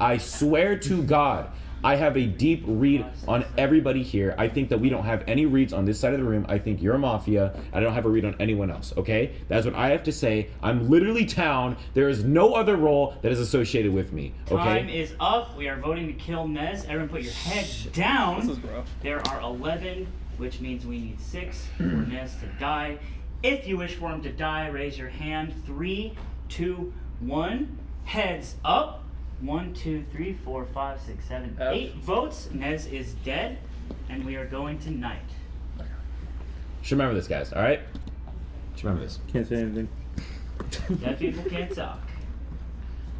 I have a deep read on everybody here. I think that we don't have any reads on this side of the room. I think you're a Mafia. I don't have a read on anyone else, okay? That's what I have to say. I'm literally town. There is no other role that is associated with me, okay? Time is up. We are voting to kill Nez. Everyone put your head down. This is rough. There are 11, which means we need 6 for Nez to die. If you wish for him to die, raise your hand. 3, 2, 1. Heads up. 1, 2, 3, 4, 5, 6, 7, 8 votes. Nez is dead, and we are going to night. Just remember this, guys. All right. Just remember this. Can't say anything. Dead people can't talk.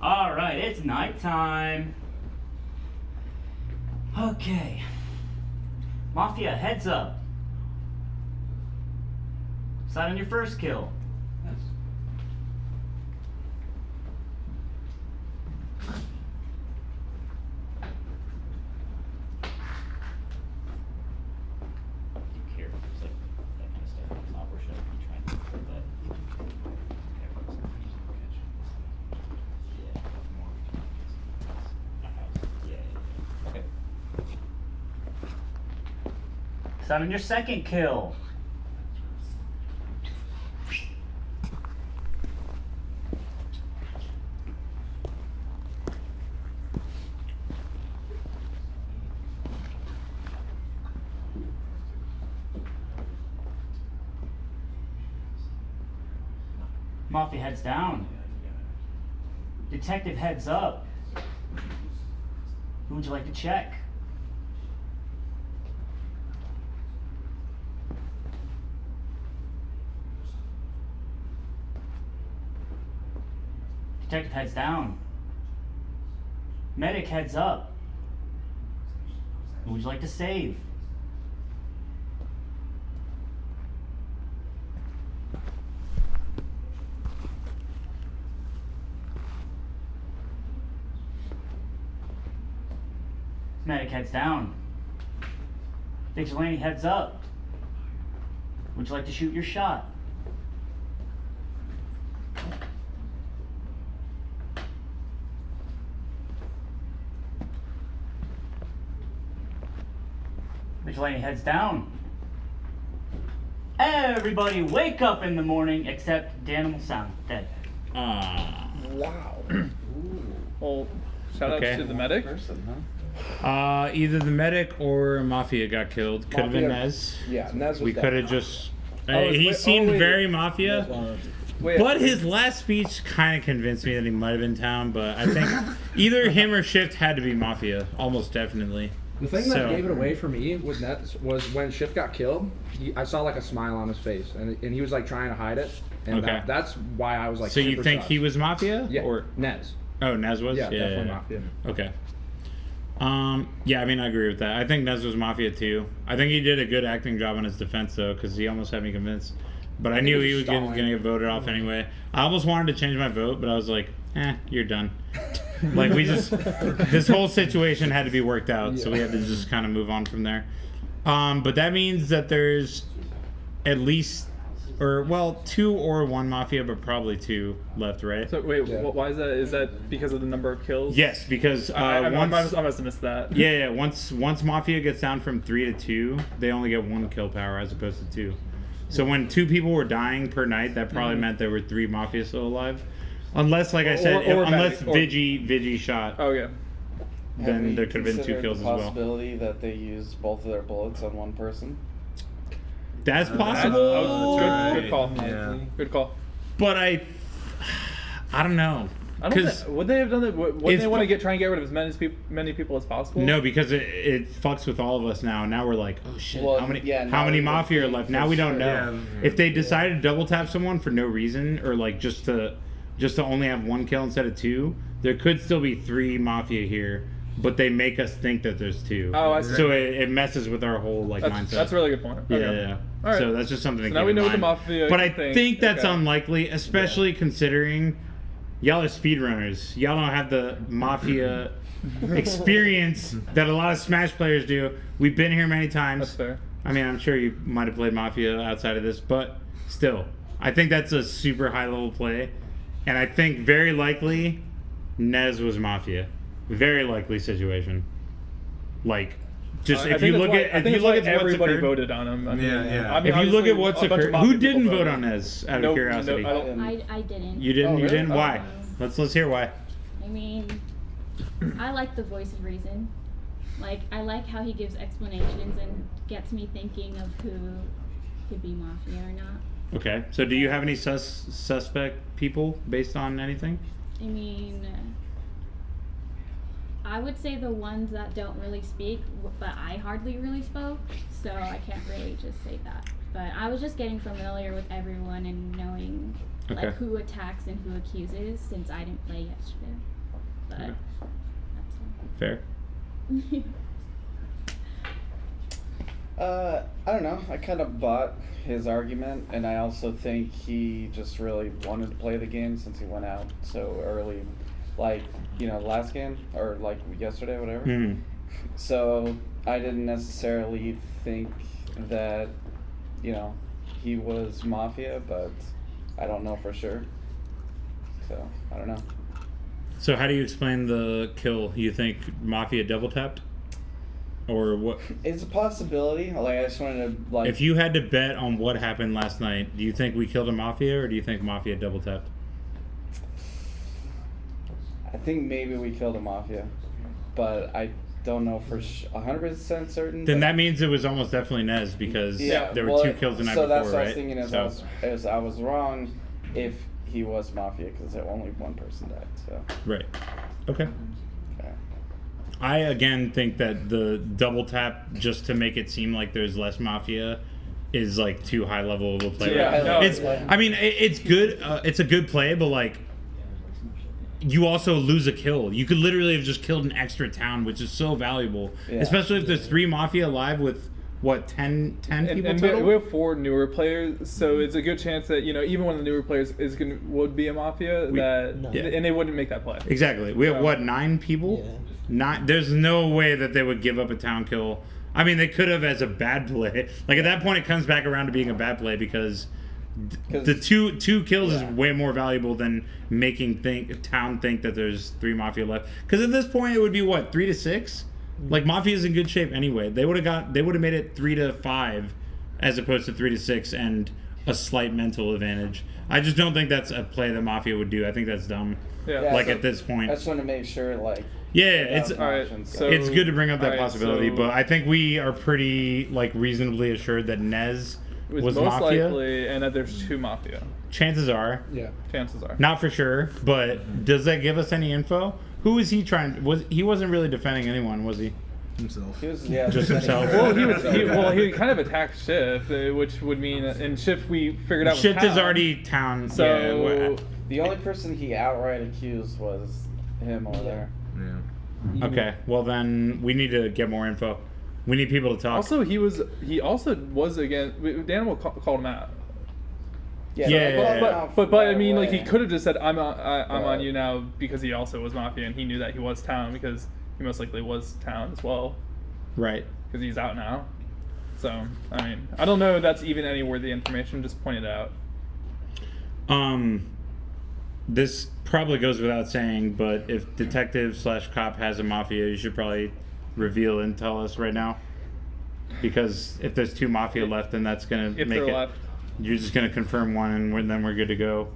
All right, it's nighttime. Okay. Mafia, heads up. Decide on your first kill. Decide on your second kill. Mafia heads down. Detective heads up. Who would you like to check? Detective heads down. Medic heads up. Who would you like to save? Medic heads down. Vigilante heads up. Would you like to shoot your shot? Vigilante heads down. Everybody wake up in the morning except Danimal Sound dead. Wow. Well, shout out to the medic. Either the medic or Mafia got killed. Could have been Mafia- Nez. yeah, Nez was We dead. could have just. Oh, he wait, seemed wait. very Mafia, Wait. but his last speech kind of convinced me that he might have been Town. But I think either him or Shift had to be Mafia, almost definitely. The thing So- that gave it away for me with Nets was when Shift got killed. I saw like a smile on his face, and he was like trying to hide it. And Okay. that's why I was like. So you super think sus. he was Mafia? Yeah. Or Nez. Oh, Nez was. Yeah, definitely Mafia. Okay. Yeah, I mean, I agree with that. I think Nez was Mafia too. I think he did a good acting job on his defense though, because he almost had me convinced. But I knew he was going to get voted off anyway. I almost wanted to change my vote, but I was like, you're done. Like this whole situation had to be worked out, so we had to just kind of move on from there. But that means that there's at least, two or one Mafia, but probably two left, right? So wait, why is that? Is that because of the number of kills? Yes, because I once must have missed that. Yeah. Once Mafia gets down from 3 to 2, they only get 1 kill power as opposed to 2. So when 2 people were dying per night, that probably meant there were 3 Mafia still alive. Unless, like I said, unless Vigi shot. Oh yeah. Then there could have been 2 kills as the well. possibility that they used both of their bullets on one person. That's possible. Good call. Yeah. Good call. But I don't know. I don't think, would they have done that? Would It's they want fu- to try and get rid of as many people as possible? No, because it fucks with all of us now. Now we're like, oh shit, Well, how many yeah, how now many we don't Mafia are think left? for Now we don't sure. know. Yeah. If they decided to double tap someone for no reason, or like just to only have 1 kill instead of 2, there could still be 3 Mafia here, but they make us think that there's 2. Oh, I see. So it messes with our whole mindset. That's a really good point. Yeah, Okay. yeah. All right. So that's just something to So keep now we in know what the mind. Mafia But I think. think that's Okay. unlikely, especially considering y'all are speedrunners. Y'all don't have the Mafia experience that a lot of Smash players do. We've been here many times. That's fair. I mean, I'm sure you might have played Mafia outside of this, but still, I think that's a super high level play. And I think very likely Nez was Mafia. Very likely situation. Like, just I if think you that's look why- at I think what's everybody occurred, voted on him. I mean, I mean, if you look obviously, at what's a bunch of occurred, Mafia who people didn't voted vote on Nez? Out of curiosity, I didn't. you didn't. Oh, You really? didn't. Why? Let's hear why. I mean, I like the voice of reason. Like, I like how he gives explanations and gets me thinking of who could be Mafia or not. Okay. So, do you have any suspect people based on anything? I mean, I would say the ones that don't really speak, but I hardly really spoke, so I can't really just say that. But I was just getting familiar with everyone and knowing like who attacks and who accuses since I didn't play yesterday. But Okay. that's all. Fair. I don't know. I kind of bought his argument, and I also think he just really wanted to play the game since he went out so early, like last game or like yesterday, whatever. Mm. So I didn't necessarily think that he was Mafia, but I don't know for sure. So I don't know. So how do you explain the kill? You think Mafia double tapped? Or what? It's a possibility. Like I just wanted to If you had to bet on what happened last night, do you think we killed a Mafia or do you think Mafia double tapped? I think maybe we killed a Mafia, but I don't know for 100% certain. Then that means it was almost definitely Nez because there were 2 kills the night so before, that's what right? I was thinking is I was wrong if he was Mafia because only one person died. So right. Okay. I again think that the double tap just to make it seem like there's less Mafia is like too high level of a play. I mean, it's good. It's a good play, but like you also lose a kill. You could literally have just killed an extra town, which is so valuable, especially if there's 3 Mafia alive with what 10 people total. We have 4 newer players, so it's a good chance that even one of the newer players would be a Mafia and they wouldn't make that play. Exactly. We have what 9 people. There's no way that they would give up a town kill. I mean, they could have as a bad play. Like at that point, it comes back around to being a bad play because the two kills is way more valuable than making town think that there's 3 Mafia left. Because at this point, it would be what 3 to 6. Like Mafia's in good shape anyway. They would have made it 3 to 5, as opposed to 3 to 6 and a slight mental advantage. I just don't think that's a play that Mafia would do. I think that's dumb. At this point, I just want to make sure it's it's good to bring up that possibility, but I think we are pretty reasonably assured that Nez was most Mafia. likely, and that there's 2 Mafia. Chances are. Yeah. Chances are. Not for sure, but does that give us any info? Who is he trying? He wasn't really defending anyone, was he? Himself. He was just himself. Well, he kind of attacked Schiff, which would mean in Schiff we figured out. Schiff is already town. So the only person he outright accused was him over there. Yeah. Okay. Well, then we need to get more info. We need people to talk. Also, he also was again. Daniel called him out. But I mean, he could have just said, "I'm on you now," because he also was Mafia and he knew that he was town because he most likely was town as well. Right. Because he's out now. So I mean, I don't know if that's even any worthy information. Just point it out. This probably goes without saying, but if detective/cop has a Mafia, you should probably reveal and tell us right now. Because if there's 2 Mafia left, then that's gonna make it. Left. You're just gonna confirm one, and then we're good to go.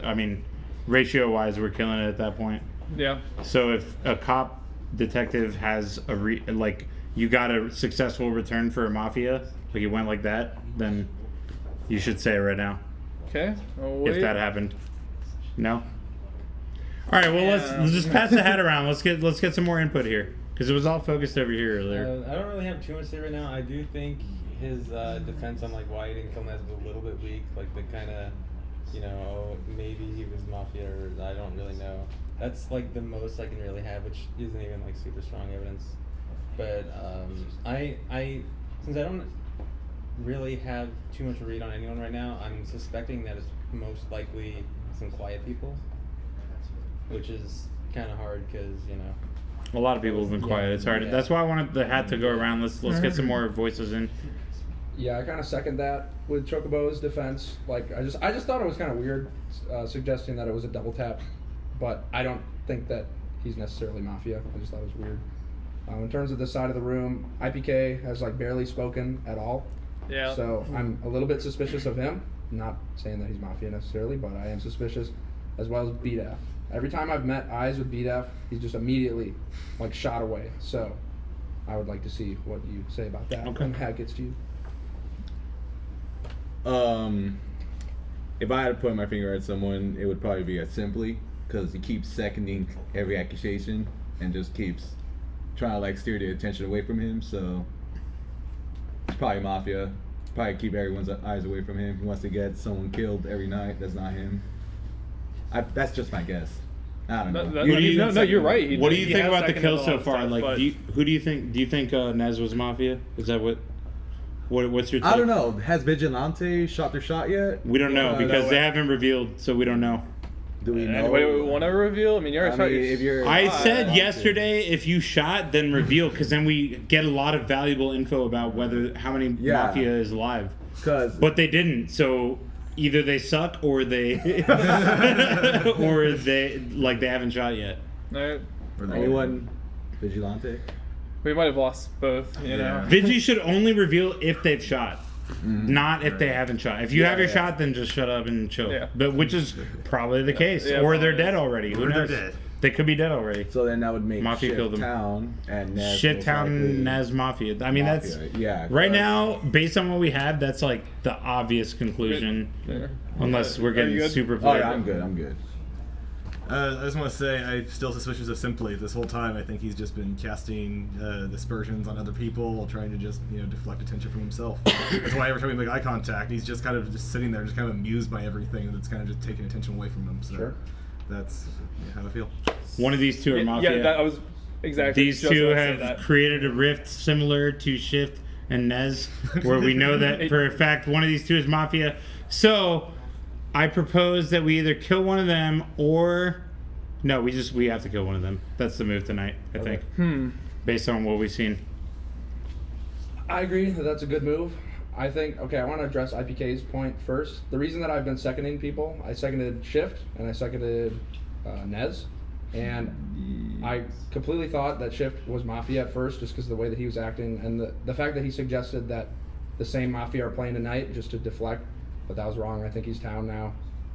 I mean, ratio-wise, we're killing it at that point. Yeah. So if a cop detective has you got a successful return for a Mafia, like it went like that, then you should say it right now. Okay. If that happened. No. All right. Well, let's just pass the hat around. Let's get some more input here because it was all focused over here earlier. I don't really have too much to say right now. I do think his defense on why he didn't kill Nez was a little bit weak. Like the kind of, maybe he was Mafia or I don't really know. That's the most I can really have, which isn't even super strong evidence. But I since I don't really have too much read on anyone right now, I'm suspecting that it's most likely some quiet people, which is kind of hard because a lot of people have been quiet. It's hard. That's why I wanted the hat to go around. Let's get some more voices in. Yeah, I kind of second that with Chocobo's defense. I just thought it was kind of weird suggesting that it was a double tap, but I don't think that he's necessarily Mafia. I just thought it was weird. In terms of the side of the room, IPK has barely spoken at all. Yeah. So I'm a little bit suspicious of him. Not saying that he's Mafia necessarily, but I am suspicious, as well as BDF. Every time I've met eyes with BDF, he's just immediately shot away. So I would like to see what you say about that. Okay. And how it gets to you. If I had to point my finger at someone, it would probably be at Simply, because he keeps seconding every accusation and just keeps trying to like steer the attention away from him. So it's probably Mafia. Probably keep everyone's eyes away from him. He wants to get someone killed every night. That's not him. That's just my guess. I don't know. No, you're right. What do you think about the kills so far? Stuff, Like, who do you think? Do you think Nez was Mafia? Is that what's your take? I don't know. Has Vigilante shot their shot yet? We don't know because they haven't revealed, so we don't know. Do we know? Anybody want to reveal? I mean, you're I said yesterday, if you shot, then reveal, because then we get a lot of valuable info about how many Mafia is alive. But they didn't, so either they suck or they they haven't shot yet. Right. Anyone Vigilante? We might have lost both. You know, Vigi should only reveal if they've shot. Not if they haven't shot. If you have your shot, then just shut up and chill. Yeah. But which is probably the case, or they're dead already. Who knows? They could be dead already. So then that would make Mafia Shift killed them. Town and Nez Shift most Town, likely Nez, Mafia. I mean, Mafia, that's right now. Based on what we have, that's like the obvious conclusion. Unless we're getting super. Oh yeah, I'm good. I'm good. I just want to say I'm still suspicious of Simply this whole time. I think he's just been casting aspersions on other people while trying to just deflect attention from himself. That's why every time we make eye contact, he's just kind of just sitting there, just kind of amused by everything that's kind of just taking attention away from him. So that's how I feel. One of these two are Mafia. Yeah, I was exactly. These two have created a rift similar to Shift and Nez, where we know that for a fact one of these two is Mafia. So I propose that we either kill one of them or no, we have to kill one of them. That's the move tonight, I think. Based on what we've seen. I agree that that's a good move. I think, I want to address IPK's point first. The reason that I've been seconding people, I seconded Shift and I seconded Nez. And I completely thought that Shift was Mafia at first just because of the way that he was acting. And the fact that he suggested that the same Mafia are playing tonight just to deflect, but that was wrong. I think he's Town now.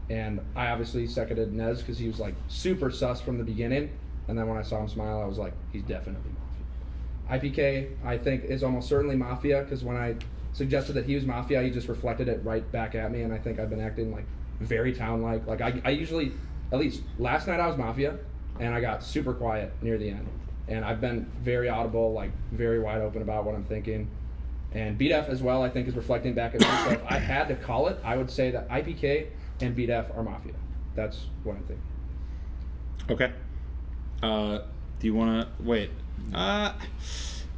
And I obviously seconded Nez because he was like super sus from the beginning. And then when I saw him smile, I was like, he's definitely Mafia. IPK, I think, is almost certainly Mafia because when I suggested that he was Mafia, he just reflected it right back at me. And I think I've been acting like very Town-like. Like I usually, at least last night I was Mafia and I got super quiet near the end. And I've been very audible, like very wide open about what I'm thinking. And BDF as well, I think, is reflecting back at me. So if I had to call it, I would say that IPK and BDF are Mafia. That's what I think. Okay. Do you want to wait?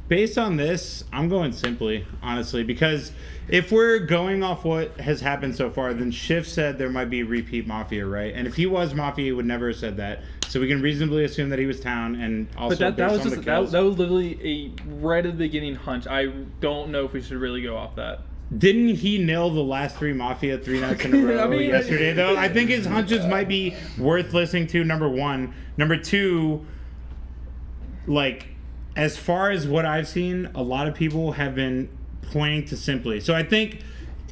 Based on this, I'm going Simply, honestly, because if we're going off what has happened so far, then Shift said there might be a repeat Mafia, right? And if he was Mafia, he would never have said that. So we can reasonably assume that he was Town, and also but that was based on the kills. that was literally a right at the beginning hunch. I don't know if we should really go off that. Didn't he nail the last three Mafia 3 nights in a row yesterday, though? I think his hunches might be worth listening to, number one. Number two, like, as far as what I've seen, a lot of people have been pointing to Simply. So I think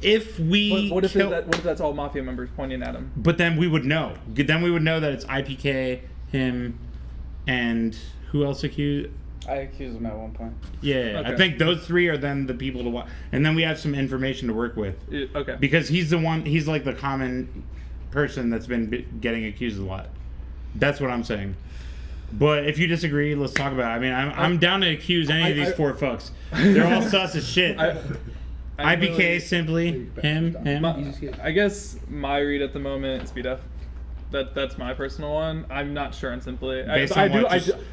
if we... What if that's all Mafia members pointing at him? But then we would know. Then we would know that it's IPK, him, and who else accused... I accused him at one point. Yeah, okay. I think those three are then the people to watch, and then we have some information to work with. Okay. Because he's the one. He's like the common person that's been getting accused a lot. That's what I'm saying. But if you disagree, let's talk about it. I mean, I'm down to accuse any of these four fucks. They're all sus as shit. IPK, really, Simply, him. I guess my read at the moment is BDF. That's my personal one. I'm not sure on Simply. Based on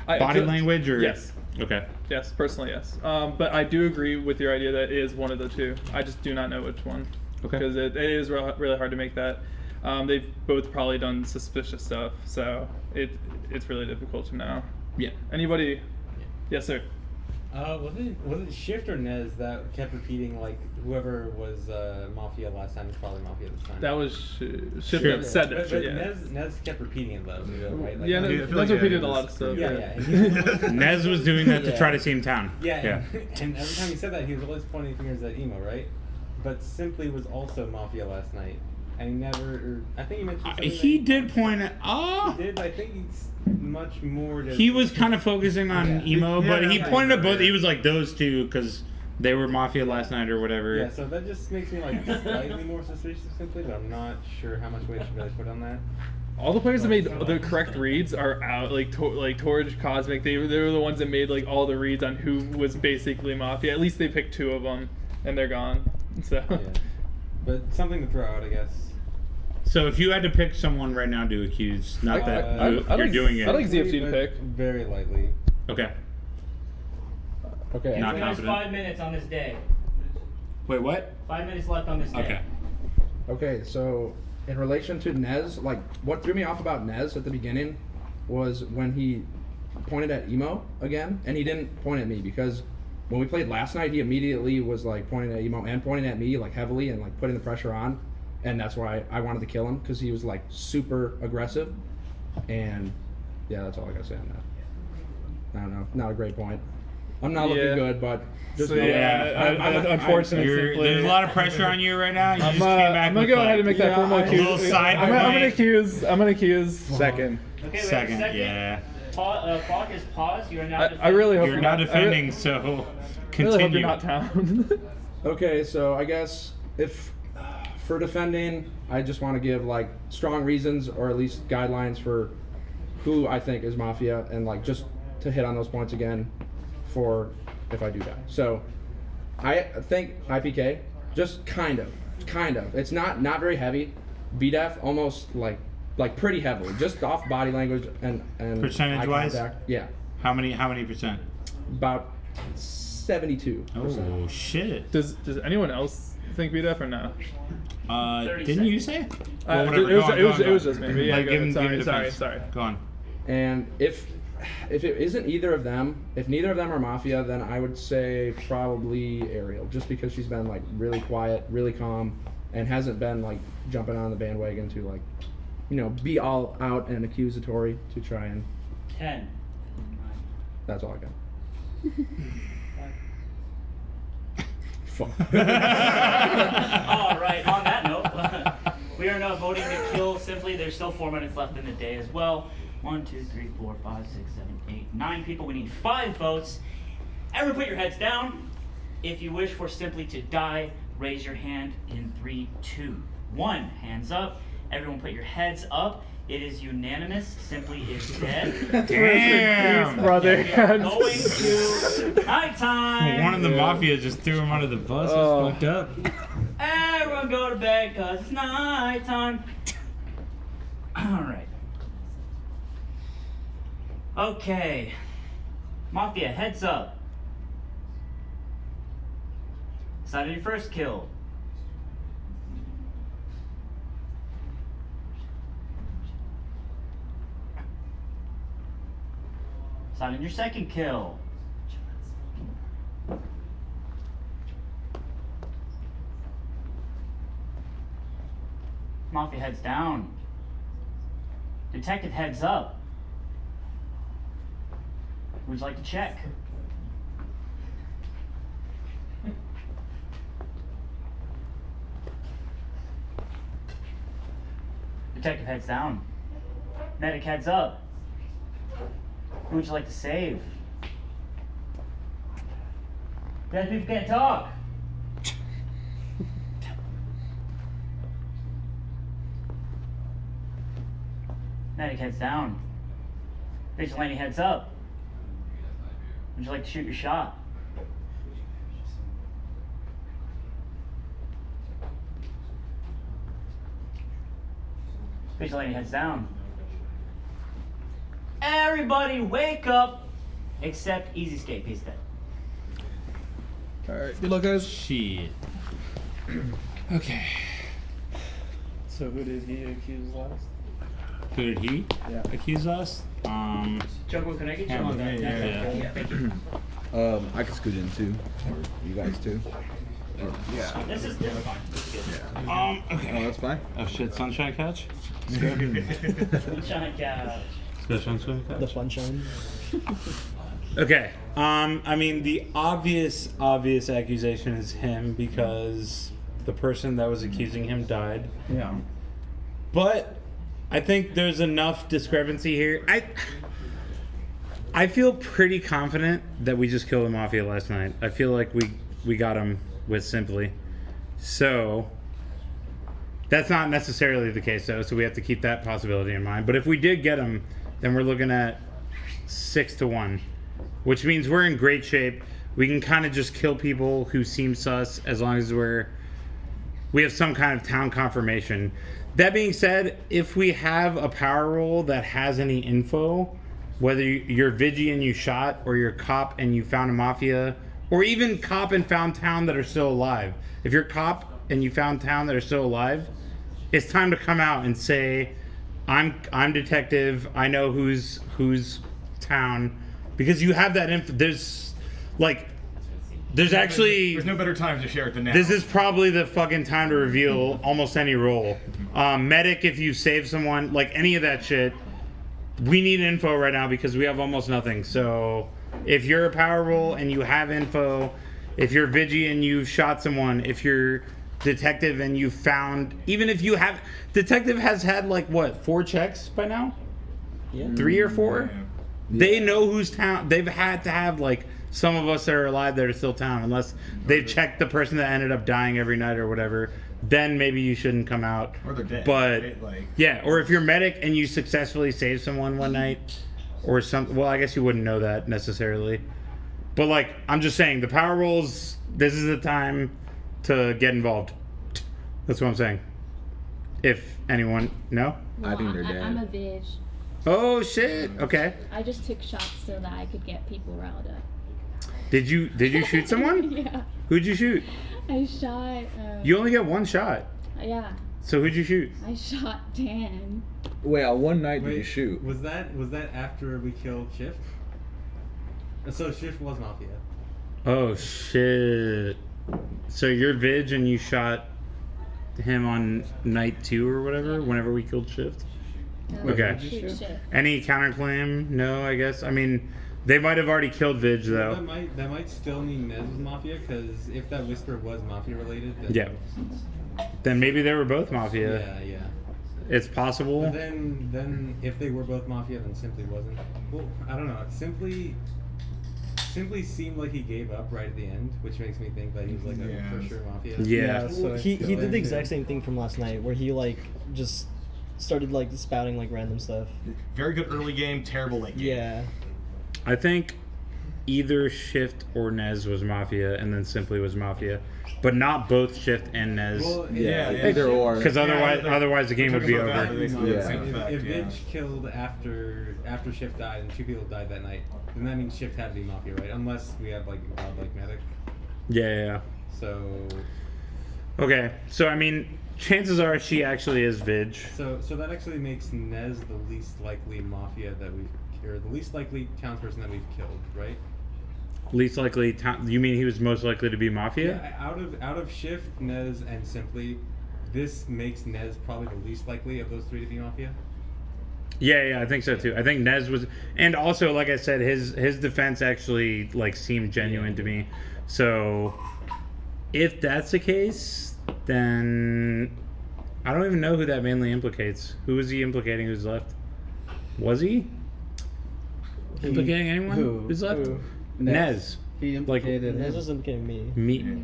body language or yes. Okay. Yes, personally, yes. But I do agree with your idea that it is one of the two. I just do not know which one. Okay. Because it is really hard to make that. They've both probably done suspicious stuff, so it's really difficult to know. Yeah. Anybody? Yeah. Yes, sir. Was it Shift or Nez that kept repeating like whoever was Mafia last time is probably Mafia this time? That was Shift that said it. But yeah. Nez kept repeating it though, right? Like, yeah, Nez repeated a lot of stuff. Yeah. Nez was doing that to try to see him Town. Yeah. And every time he said that, he was always pointing fingers at Emo, right? But Simply was also Mafia last night. And I think he mentioned he did point at. He did, but I think he's much more. He was kind of focusing on Emo, but he pointed at both. He was like those two because They were Mafia last night or whatever. Yeah, so that just makes me like slightly more suspicious of Simply, but I'm not sure how much weight should really put on that. All the players that made the correct reads are out. Like Torch, Cosmic, they were the ones that made like all the reads on who was basically Mafia. At least they picked 2 of them, and they're gone. So. Yeah. But something to throw out, I guess. So if you had to pick someone right now to accuse, not that you're doing it. I'd like ZFC to pick. Very lightly. Okay. Okay. Not There's confident. 5 minutes on this day. Wait, what? 5 minutes left on this day. Okay. Okay, so in relation to Nez, like what threw me off about Nez at the beginning was when he pointed at Emo again, and he didn't point at me because when we played last night, he immediately was like pointing at Emo and pointing at me like heavily and like putting the pressure on, and that's why I wanted to kill him because he was like super aggressive, and yeah, that's all I gotta say on that. I don't know, not a great point. I'm not looking good, but just unfortunately, there's a lot of pressure on you right now. You just came back. I'm gonna go ahead and make that formal accuse. I'm gonna accuse second. Okay, Second, second. yeah. Clock is paused. You are now defending. I really hope you're not defending, so continue. Really hope you're not Town. Okay, so I guess if for defending, I just want to give like strong reasons or at least guidelines for who I think is Mafia, and like just to hit on those points again for if I do die. So I think IPK, just kind of. It's not very heavy. BDEF almost like pretty heavily, just off body language and percentage eye wise. contact. Yeah. How many percent? About 72%. Oh shit. Does anyone else think BDF or no? Didn't you say? It was just me. But yeah, Like, go give him ahead. defense. Sorry. Go on. And if it isn't either of them, if neither of them are Mafia, then I would say probably Ariel, just because she's been like really quiet, really calm, and hasn't been like jumping on the bandwagon to like, be all out and accusatory to try and. 10. That's all I got. Fuck. All right. On that note, we are now voting to kill Simply. There's still 4 minutes left in the day as well. 1, 2, 3, 4, 5, 6, 7, 8, 9 people. We need 5 votes. Everyone, put your heads down. If you wish for Simply to die, raise your hand in 3, 2, 1. Hands up. Everyone, put your heads up. It is unanimous. Simply is dead. Damn, brother. We are going to nighttime. One of the Mafia just threw him under the bus. Oh. It's fucked up. Everyone go to bed because it's nighttime. All right. Okay. Mafia, heads up. Decided your first kill. Decided your second kill. Mafia heads down. Detective heads up. Would you like to check? Detective heads down. Medic heads up. Who would you like to save? Dead people can't talk. Medic heads down. Vigilante heads up. Would you like to shoot your shot? Vigilante heads down. Everybody wake up except Easy Escape. He's dead. Alright, good luck, guys. Shit. Okay. So who did he accuse last? Who did he accuse us? Choco, can I get you Yeah, on that? yeah. Thank you. I can scoot in too, or you guys too. Yeah. This is fine. This is good. Okay. Oh, that's fine. Oh shit, Sunshine Couch? Sunshine Couch. Sunshine Couch? The Funshine. Okay. I mean, the obvious accusation is him because the person that was accusing him died. Yeah. But I think there's enough discrepancy here. I feel pretty confident that we just killed the Mafia last night. I feel like we got him with Simply. So that's not necessarily the case though, so we have to keep that possibility in mind. But if we did get him, then we're looking at 6-1, which means we're in great shape. We can kind of just kill people who seem sus as long as we have some kind of town confirmation. That being said, if we have a power roll that has any info, whether you're Vigi and you shot, or you're cop and you found a Mafia, or even cop and found town that are still alive. If you're cop and you found town that are still alive, it's time to come out and say, I'm detective, I know who's town, because you have that info. There's no better time to share it than now. This is probably the fucking time to reveal almost any role. Medic, if you save someone, like any of that shit, we need info right now because we have almost nothing. So if you're a power roll and you have info, if you're Vigi and you've shot someone, if you're detective and you found, even if you have, detective has had like what, 4 checks by now? Yeah. 3 or 4? Yeah. They know who's town. They've had to have like some of us that are alive that are still town, unless they've checked the person that ended up dying every night or whatever. Then maybe you shouldn't come out. Or they're dead. But right? Like, yeah, or if you're medic and you successfully save someone one night, or some. Well, I guess you wouldn't know that necessarily. But like, I'm just saying, the power rolls. This is the time to get involved. That's what I'm saying. If anyone, no. I think they're dead. I'm a Vig. Oh shit. Okay. I just took shots so that I could get people riled up. Did you shoot someone? Yeah. Who'd you shoot? I shot. You only get 1 shot. Yeah. So who'd you shoot? I shot Dan. Wait, on one night did you shoot? Was that after we killed Shift? So Shift was Mafia. Oh shit. So you're Vig and you shot him on night 2 or whatever, whenever we killed Shift? Okay. Shift. Any counterclaim? No, I guess. I mean, they might have already killed Vig though. That might still mean Nez was Mafia, because if that whisper was Mafia related, then Yeah. Then maybe they were both Mafia. Yeah. It's possible. But then if they were both Mafia, then Simply wasn't. Well, I don't know. Simply seemed like he gave up right at the end, which makes me think that he was like a for sure Mafia. Yeah. Well, he did the exact same thing from last night, where he like just started like spouting like random stuff. Very good early game, terrible late game. Yeah. I think either Shift or Nez was Mafia, and then Simply was Mafia, but not both Shift and Nez. Well, either or. Because otherwise the game would be over. If Vig killed after Shift died and 2 people died that night, then that means Shift had to be Mafia, right? Unless we have like a godlike medic. Yeah. So. Okay, so I mean, chances are she actually is Vig. So that actually makes Nez the least likely Mafia that we've, or the least likely townsperson that we've killed, right? Least likely you mean he was most likely to be Mafia? Yeah, out of Shift, Nez, and Simply, this makes Nez probably the least likely of those 3 to be Mafia. Yeah, I think so too. I think Nez was, and also like I said, his defense actually like seemed genuine to me. So if that's the case, then I don't even know who that mainly implicates. Who is he implicating? Who's left? Was he implicating anyone? Who's left? Who? Nez. He implicated Nez was implicating me. Me.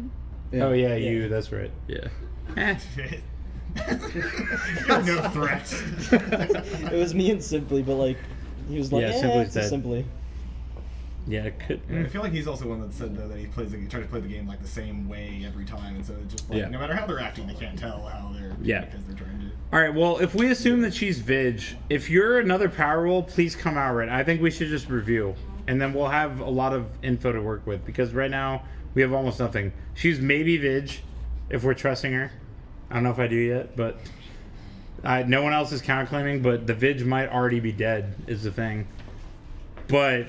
Yeah. Oh yeah, you. That's right. Yeah. You're no threat. It was me and Simply, but like he was like, Yeah, yeah, Simply's dead. Simply. Yeah, it could. I feel like he's also one that said though that he tries to play the game like the same way every time, and so it's just like no matter how they're acting, they can't tell how they're because they're trying to. All right. Well, if we assume that she's Vig, if you're another power roll, please come out right. I think we should just review, and then we'll have a lot of info to work with because right now we have almost nothing. She's maybe Vig, if we're trusting her. I don't know if I do yet, but no one else is counterclaiming. But the Vig might already be dead. Is the thing. But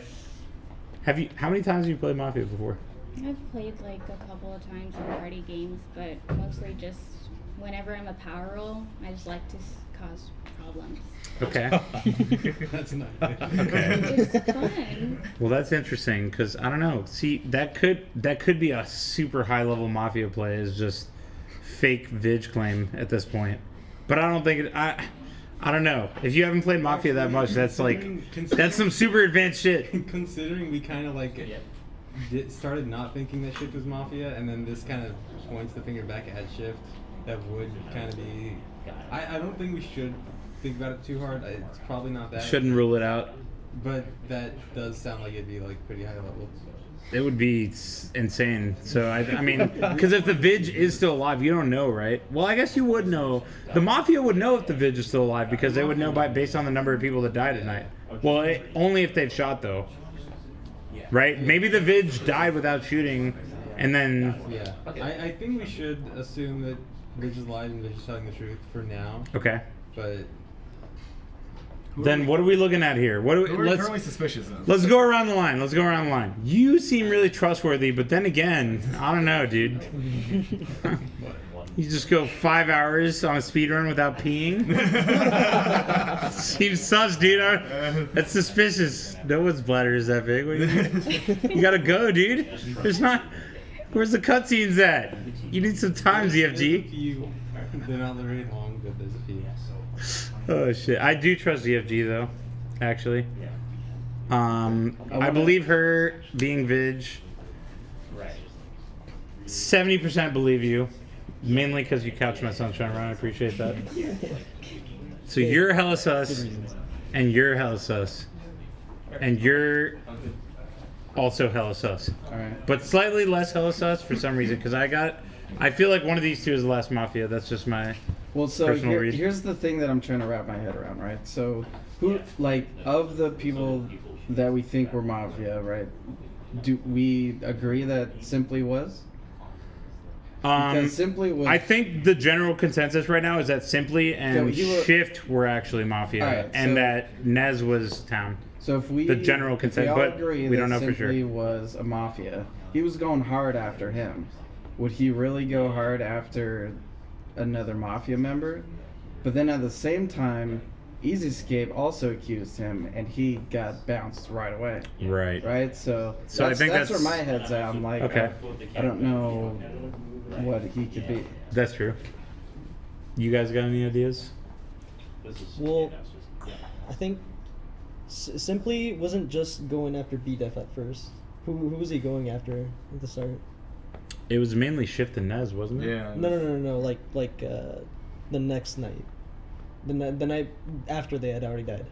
how many times have you played Mafia before? I've played like a couple of times in party games, but mostly just whenever I'm a power roll, I just like to cause problems. Okay. That's nice. Okay. It's fun. Well, that's interesting because I don't know. See, that could be a super high level Mafia play. Is just fake Vig claim at this point. But I don't think I don't know. If you haven't played Mafia that much, that's like that's some super advanced shit. Considering we kind of like started not thinking that Shift was Mafia, and then this kind of points the finger back at Shift. That would kind of be. I don't think we should think about it too hard. It's probably not that. Shouldn't rule it out. But that does sound like it'd be like pretty high level. It would be insane. So I mean, because if the Vidge is still alive, you don't know, right? Well, I guess you would know. The Mafia would know if the Vidge is still alive because they would know based on the number of people that died tonight. Well, only if they've shot though. Right? Maybe the Vidge died without shooting, and then. Yeah. I think we should assume that Vidge is alive and Vidge is telling the truth for now. Okay. But. Then what are we looking at here? What are we, We're currently suspicious of. Let's go around the line. You seem really trustworthy, but then again, I don't know, dude. You just go 5 hours on a speedrun without peeing? Seems sus, dude. That's suspicious. No one's bladder is that big. You gotta go, dude. There's not. Where's the cutscenes at? You need some time, ZFG. They're not very long, but there's a few. Oh shit! I do trust ZFG though, actually. I believe her being Vidge. 70% believe you, mainly because you couch my sunshine around. I appreciate that. So you're hella sus, and you're hella sus, and you're also hella sus. All right. But slightly less hella sus for some reason, because I feel like one of these two is the last Mafia. That's just my. Well, so personal read. here's the thing that I'm trying to wrap my head around, right? So, who, like, of the people that we think were Mafia, right? Do we agree that Simply was? Because Simply was. I think the general consensus right now is that Simply and Shift were actually Mafia, Right, and so- that Nez was Town. So if we the general consensus, if we all but agree we that don't know for Simply sure. was a Mafia, he was going hard after him. Would he really go hard after another Mafia member? But then at the same time, Easy Escape also accused him, and he got bounced right away. Right. Right. So I think that's where my head's at. I'm like, okay. I don't know what he could be. That's true. You guys got any ideas? Well, I think Simply wasn't just going after B-Def at first. Who was he going after at the start? It was mainly Shift and Nez, wasn't it? Yeah. No. Like the next night, the night after they had already died.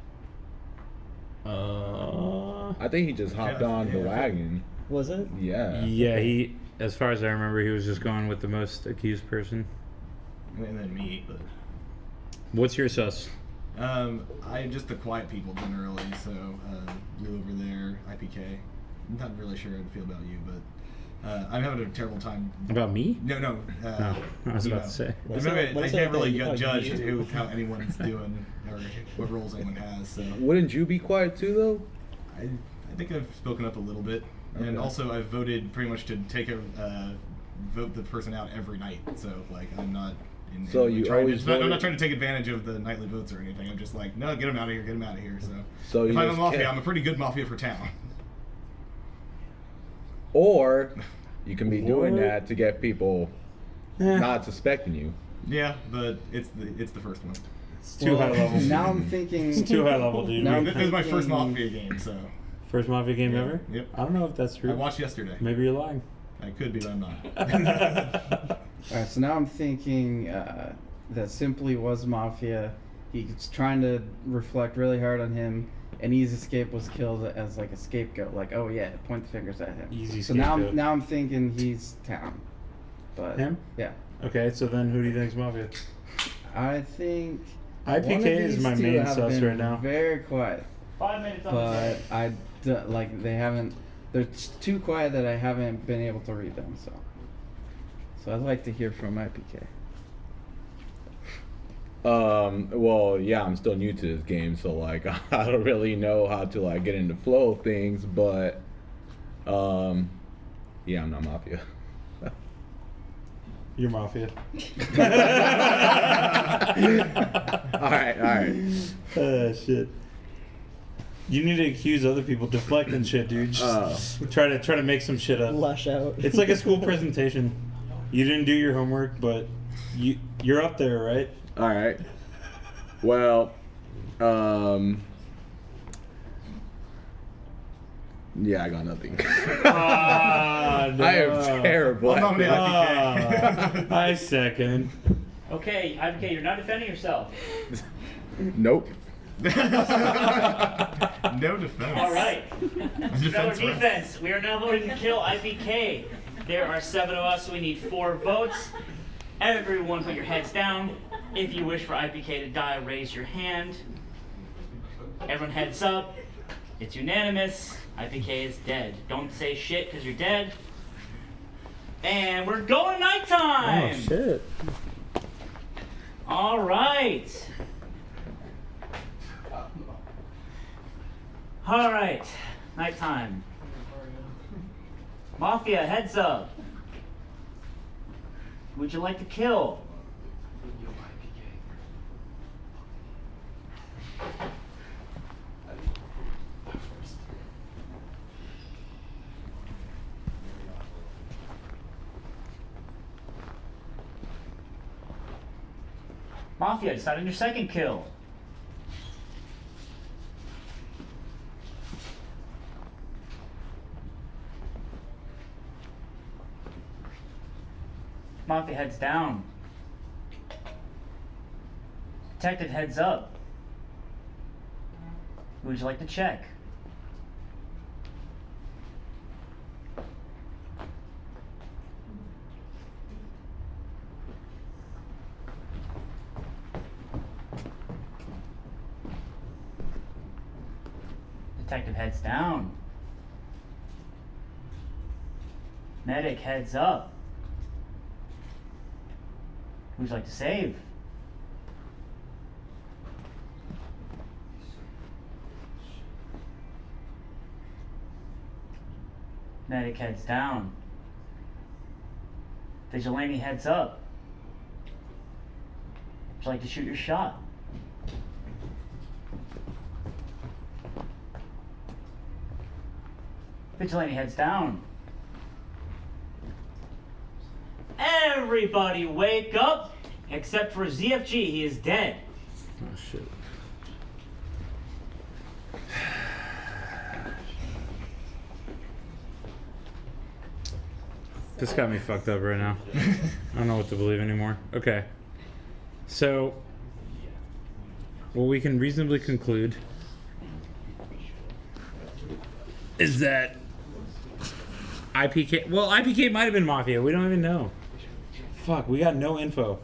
I think he just hopped on the wagon. Was it? Yeah. Yeah, he. As far as I remember, he was just going with the most accused person. And then me, but. What's your sus? I'm just the quiet people generally. So Blue over there, IPK. I'm not really sure how to feel about you, but I'm having a terrible time. About me? No. No, I was you about know. to say. I can't really judge how anyone's doing or what roles anyone has. So Wouldn't you be quiet too, though? I think I've spoken up a little bit, and Okay. also I've voted pretty much to take vote the person out every night. So like I'm not. So you always I'm not trying to take advantage of the nightly votes or anything. I'm just like, no, get him out of here, So you if I'm a just Mafia, kept- I'm a pretty good Mafia for town. Or you can be doing Or- that to get people not suspecting you. Yeah, but it's the first one. It's too high level. Now I'm thinking. It's too high level, dude. Now I'm This is my first thinking- Mafia game, so. First Mafia game Yeah, ever? yep. I don't know if that's true. I watched yesterday. Maybe you're lying. I could be, but I'm not. Alright, so now I'm thinking that Simply was Mafia. He's trying to reflect really hard on him, and Easy Escape was killed as like a scapegoat. Like, oh yeah, point the fingers at him. Easy so now scapegoat. I'm thinking he's Town. But Him? Yeah. Okay, so then who do you think's Mafia? I think IPK one of is these my two main have sus been right now. Very quiet. 5 minutes on But they haven't. They're too quiet that I haven't been able to read them. So I'd like to hear from IPK. Well, yeah, I'm still new to this game, so like I don't really know how to like get in the flow of things, but yeah, I'm not Mafia. You're Mafia. all right. Shit. You need to accuse other people, deflect and shit, dude. Just try to make some shit up. Lash out. It's like a school presentation. You didn't do your homework, but you're up there, right? All right. Well, Yeah, I got nothing. No. I am terrible. I'll nominate IPK. I second. Okay, IPK, you're not defending yourself. Nope. No defense. All right. Defense No defense. We are now voting to kill IPK. There are 7 of us. We need 4 votes. Everyone put your heads down. If you wish for IPK to die, raise your hand. Everyone heads up. It's unanimous. IPK is dead. Don't say shit because you're dead. And we're going to nighttime. Oh shit. All right. All right. Nighttime. Mafia, heads up. Who would you like to kill? Mafia, decide on your second kill. Mafia heads down. Detective heads up. Who would you like to check? Detective heads down. Medic heads up. Who'd you like to save? Medic heads down. Vigilante heads up. Would you like to shoot your shot? Vigilante heads down. Everybody wake up, except for ZFG. He is dead. Oh shit. This got me fucked up right now. I don't know what to believe anymore. Okay. So, what we can reasonably conclude is that IPK... Well, IPK might have been Mafia. We don't even know. Fuck, we got no info.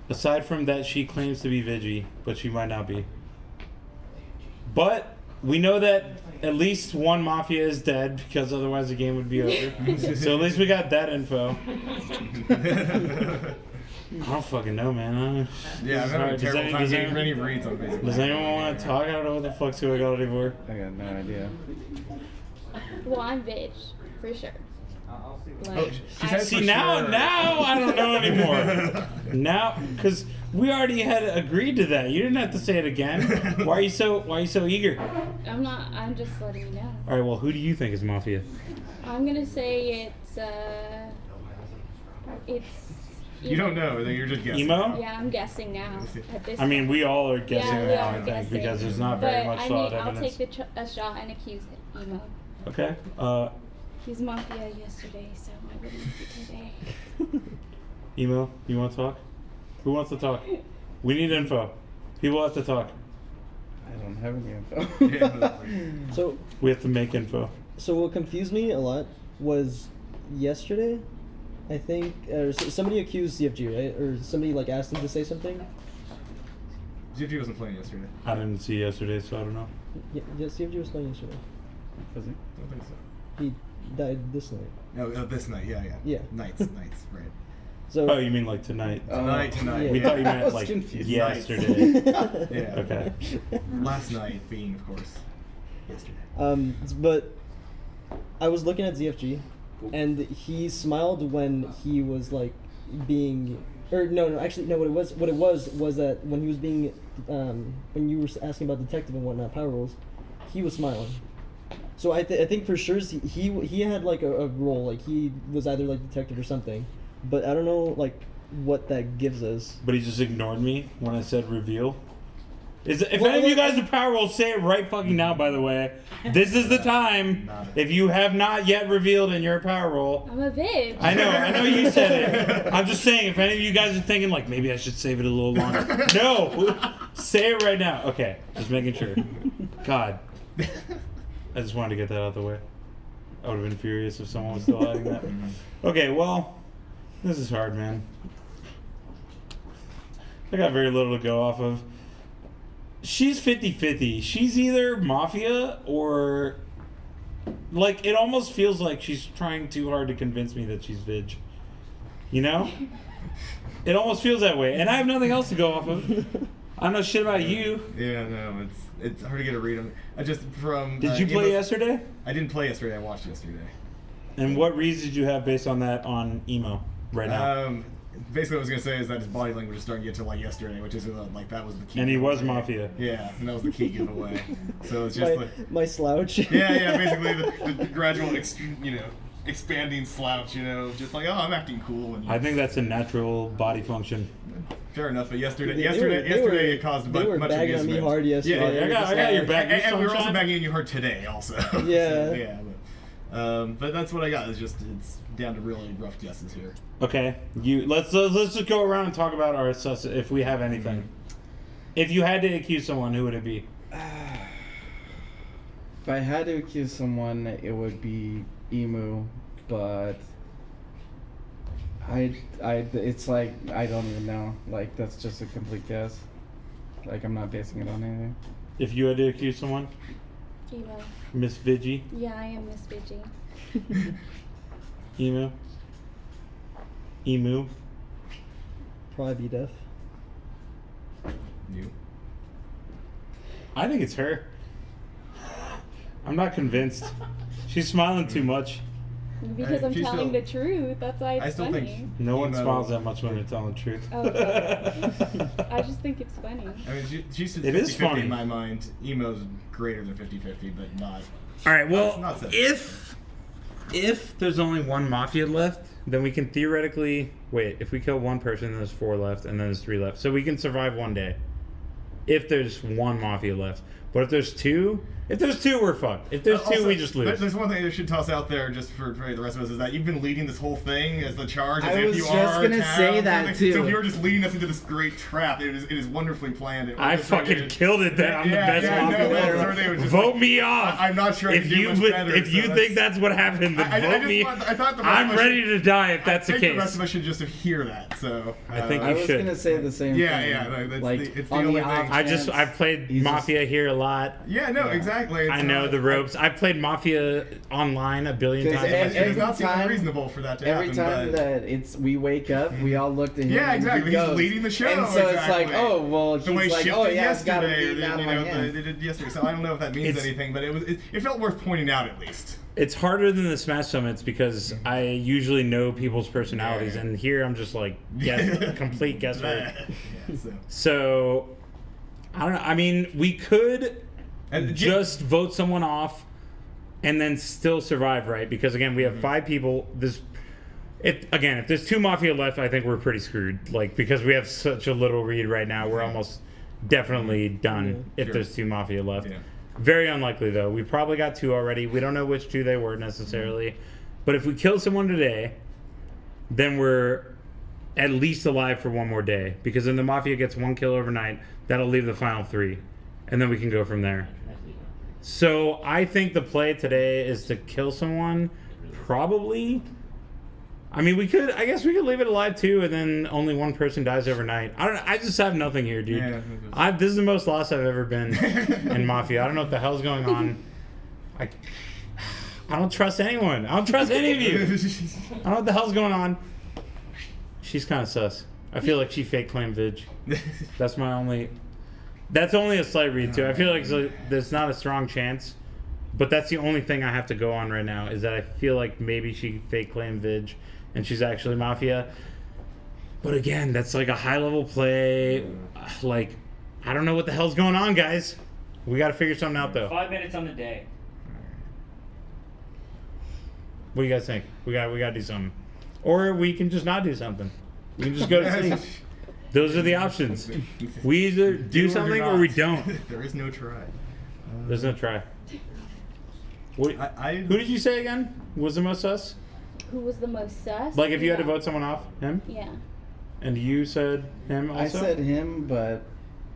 Aside from that she claims to be Vigi, but she might not be. But we know that at least one Mafia is dead, because otherwise the game would be over. So at least we got that info. I don't fucking know, man. Yeah, I'm having a terrible time getting many reads on Facebook. Does anyone want to talk? I don't know what the fuck's going on anymore. I got no idea. Well, I'm Vig, for sure. Like, See, now I don't know anymore. Now, because we already had agreed to that. You didn't have to say it again. Why are you so eager? I'm not. I'm just letting you know. All right. Well, who do you think is Mafia? I'm gonna say it's. You don't know, then you're just guessing. Emo? Yeah, I'm guessing now. At this I mean, we all are guessing yeah, now, I I think, guessing. because there's not very much solid I'll evidence. take a shot and accuse Emo. Okay. He's Mafia yesterday, so I wouldn't be today. Emo, you want to talk? Who wants to talk? We need info. People have to talk. I don't have any info. So we have to make info. So what confused me a lot was yesterday, I think, somebody accused CFG, right? Or somebody like asked him to say something. CFG wasn't playing yesterday. I didn't see yesterday, so I don't know. Yeah, CFG was playing yesterday. Was he? I don't think so. He died this night. Oh, this night, yeah. Yeah. Nights, right. So. Oh, you mean like tonight? Tonight. Yeah. We thought you meant like confused. yesterday. Yeah. Okay. Last night being, of course, yesterday. But I was looking at ZFG, and he smiled when he was like being, or no, actually no. What it was that when he was being, when you were asking about detective and whatnot, power roles, he was smiling. So I think for sure he had like a role, like he was either like detective or something, but I don't know like what that gives us. But he just ignored me when I said reveal. If any of you guys are power roll, say it right fucking now, by the way. This is the time. If you have not yet revealed in your power roll. I'm a bitch. I know you said it. I'm just saying, if any of you guys are thinking, like, maybe I should save it a little longer. No! Say it right now. Okay, just making sure. God. I just wanted to get that out of the way. I would have been furious if someone was still adding that. Okay, well, this is hard, man. I got very little to go off of. She's 50-50. She's either Mafia or... Like, it almost feels like she's trying too hard to convince me that she's Vig. You know? It almost feels that way. And I have nothing else to go off of. I don't know shit about you. Yeah, no, it's hard to get a read on. I just from. Did you play yesterday? I didn't play yesterday. I watched yesterday. And what reads did you have based on that on emo right now? Basically, what I was gonna say is that his body language is starting to get to like yesterday, which is like that was the key. And he giveaway. was Mafia. Yeah, and that was the key giveaway. So it's just my slouch. Yeah, basically the gradual, expanding slouch. Just like, oh, I'm acting cool. And, I think that's a natural body function. Fair enough, but yesterday it caused much amusement. They were bagging on me hard yesterday. Yeah, I got your back. And we were also bagging on you hard today, also. Yeah. So, yeah. But that's what I got. It's down to really rough guesses here. Okay, let's just go around and talk about our if we have anything. If you had to accuse someone, who would it be? If I had to accuse someone, it would be Emu, but it's like I don't even know. Like that's just a complete guess. Like I'm not basing it on anything. If you had to accuse someone, Emo. Miss Vigi. Yeah, I am Miss Vigi. Emu. Probably be Def. You. I think it's her. I'm not convinced. She's smiling too much. Because I'm telling the truth. That's why it's funny. No one smiles that much when they're telling the truth. Oh, okay. I just think it's funny. I mean, she's It is 50-50 funny. in my mind. Emo's greater than 50-50, but not. All right. Well, not 70. if there's only one Mafia left, then we can theoretically wait. If we kill one person, then there's 4 left, and then there's 3 left. So we can survive one day. If there's one Mafia left, but if there's 2, we're fucked. If there's 2, Also, we just lose. There's one thing I should toss out there, just for the rest of us, is that you've been leading this whole thing as the charge, as I if was you just are gonna town, say that, something. too. So you're just leading us into this great trap. It is wonderfully planned. I fucking killed it. Then I'm the best Mafia player. Vote me off. I'm not sure. If you think that's what happened, then vote me. I thought the rest I'm of us ready to die if that's the I think case. the rest of us should just hear that. So I think I you was should. gonna say the same thing. Yeah. That's like it's the on only the thing. off I've played Mafia here a lot. Yeah, no, exactly. I know the ropes. I've played Mafia online a billion times. It's not seem unreasonable for that to happen. Every time that we wake up, we all look to him. Yeah, and exactly. he He's goes. leading the show. And so exactly. it's like, oh well, the way he's like, shifted oh yeah, it's gotta yesterday, be out of my hand. they did yesterday. So I don't know if that means anything, but it felt worth pointing out at least. It's harder than the Smash Summits because I usually know people's personalities, and here I'm just like complete guesswork. So I don't know. I mean, we could just vote someone off and then still survive, right? Because again, we have 5 people. If there's 2 Mafia left, I think we're pretty screwed. Like because we have such a little read right now, we're almost definitely done. If there's 2 Mafia left. Yeah. Very unlikely though. We probably got 2 already. We don't know which 2 they were necessarily. But if we kill someone today, then we're at least alive for one more day. Because then the Mafia gets 1 kill overnight. That'll leave the final 3. And then we can go from there. So I think the play today is to kill someone. Probably. I mean, I guess we could leave it alive too, and then only 1 person dies overnight. I just have nothing here, dude. Yeah, this is the most lost I've ever been in Mafia. I don't know what the hell's going on. I don't trust anyone. I don't trust any of you. I don't know what the hell's going on. She's kind of sus. I feel like she fake claimed Vig. That's only a slight read too. I feel like there's not a strong chance, but that's the only thing I have to go on right now is that I feel like maybe she fake claimed Vig. And she's actually Mafia. But again, that's like a high-level play. Like, I don't know what the hell's going on, guys. We got to figure something out, though. 5 minutes on the day. What do you guys think? We got to do something. Or we can just not do something. We can just go to sleep. Those are the options. We either do something or we don't. There is no try. There's no try. What, who did you say again was the most sus? Who was the most sus? Like if you had to vote someone off, him? Yeah. And you said him also? I said him, but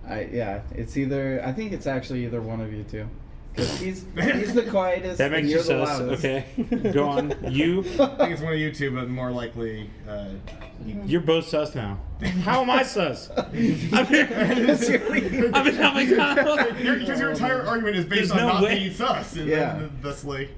it's either. I think it's actually either one of you two. Because he's the quietest. That makes and you you're the sus. loudest. Okay, go on. You. I think it's one of you two, but more likely. You're both sus now. How am I sus? Because your entire argument is based on not being sus, and then thusly,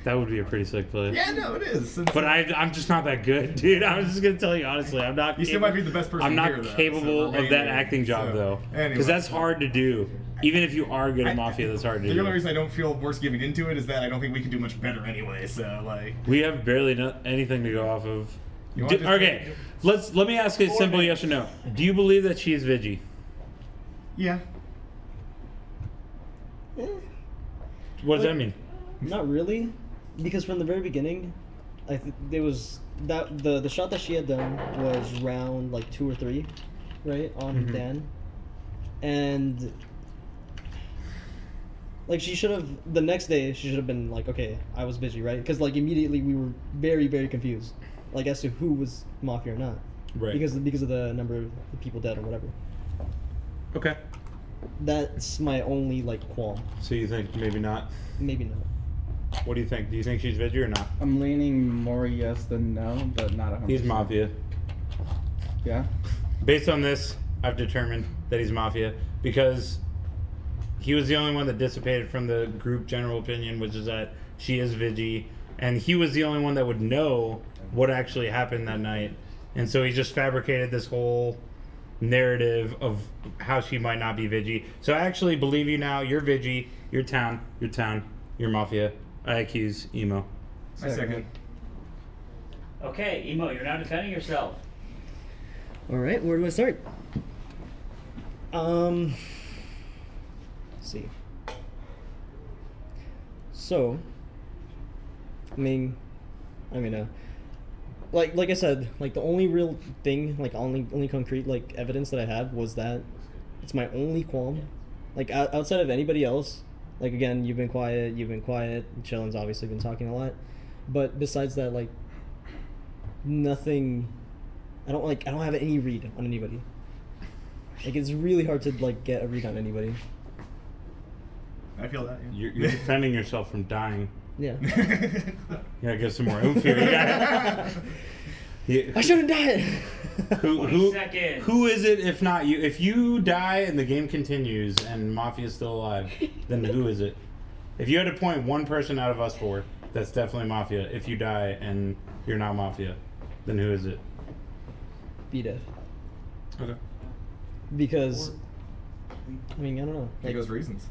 That would be a pretty sick play. Yeah, no, it is. But I'm just not that good, dude. I'm just gonna tell you honestly, I'm not. You still might be the best person I'm not here, though, capable so of that acting job though, because anyway. that's hard to do. Even if you are good at Mafia, that's hard to do. The only reason I don't feel worse giving into it is that I don't think we can do much better anyway. So like, we have barely anything to go off of. You want Okay, let me ask you a simple yes or no. Do you believe that she is Vigi? Yeah. What does that mean? Not really, because from the very beginning, there was that the shot that she had done was round like 2 or 3, right on Dan, and like she should have the next day she should have been like, okay, I was Vigi, right? Because like immediately we were very, very confused, like as to who was Mafia or not, right? Because of the number of the people dead or whatever. Okay. That's my only like qualm. So you think maybe not? Maybe not. What do you think? Do you think she's Vigi or not? I'm leaning more yes than no, but not 100%. He's Mafia. Yeah? Based on this, I've determined that he's Mafia because he was the only one that dissipated from the group general opinion, which is that she is Vigi, and he was the only one that would know what actually happened that night. And so he just fabricated this whole narrative of how she might not be Vigi. So I actually believe you now. You're Vigi. You're Town. You're Mafia. I accuse Emo. I second. Okay, Emo, you're now defending yourself. All right, where do I start? Let's see. So, like I said, like the only real thing, like only concrete like evidence that I have was that it's my only qualm. Like outside of anybody else, like again, you've been quiet. Chillin's obviously been talking a lot, but besides that, like nothing. I don't have any read on anybody. Like it's really hard to like get a read on anybody. I feel that. Yeah. You're defending yourself from dying. Yeah. Yeah, give some more oomph here. I shouldn't die. Who is it if not you? If you die and the game continues and Mafia's still alive, then who is it? If you had to point one person out of us four, that's definitely Mafia. If you die and you're not Mafia, then who is it? B-Dev. Okay. Because, I don't know. He goes reasons.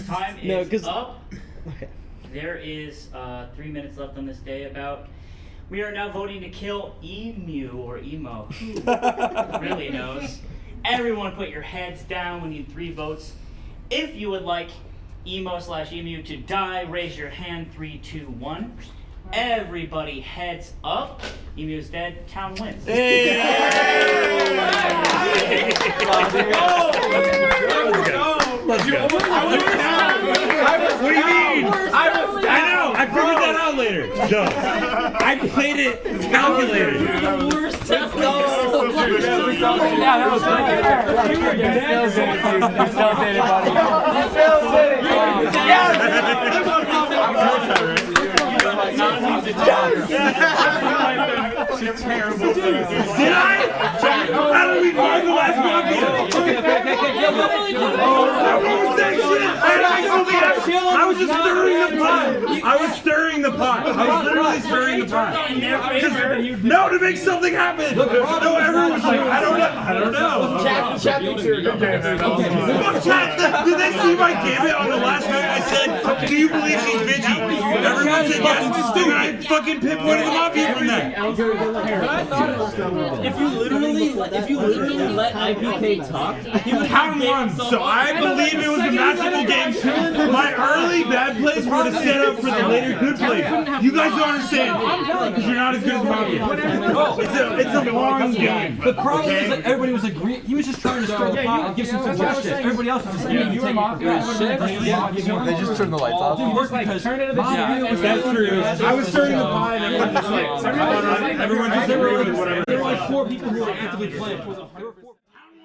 Time No, is 'cause- up. Okay. There is 3 minutes left on this day. We are now voting to kill Emu or Emo. Who really knows? Everyone put your heads down. We need 3 votes. If you would like Emo/Emu to die, raise your hand. 3, 2, 1. Everybody heads up. Emu's dead. Town wins. Hey! Let's go. What do you mean? I know. I figured that out later. No. I played it calculated. The worst. Let's go. Yeah, that was good. You still did it, buddy. You still did it. Yes! Terrible. Did I? How did we find the last Mafia? I was just stirring the pot. I was stirring the pot. I was literally stirring the pot. No, to make something happen. No, everyone. I don't know. Chat thinks you're a good dancer. Fuck chat. Did they see my gambit on the last night? I said, do you believe she's Vigi? Everyone said yes. And I fucking pinpointed the Mafia from that. If you literally let IPK talk, Pound one. So I believe it was a masterful game. My early bad plays were to set up for the later good plays. You guys don't understand because you're not as good as Mafia. It's a long game. The problem is that everybody was agreeing. He was just trying to stir the pot and give some suggestions. Everybody else was just taking it. They just turned the lights off. It worked because That's true. I was stirring the pot and everyone just like everyone just agreed with whatever. There were like 4 people who were actively playing.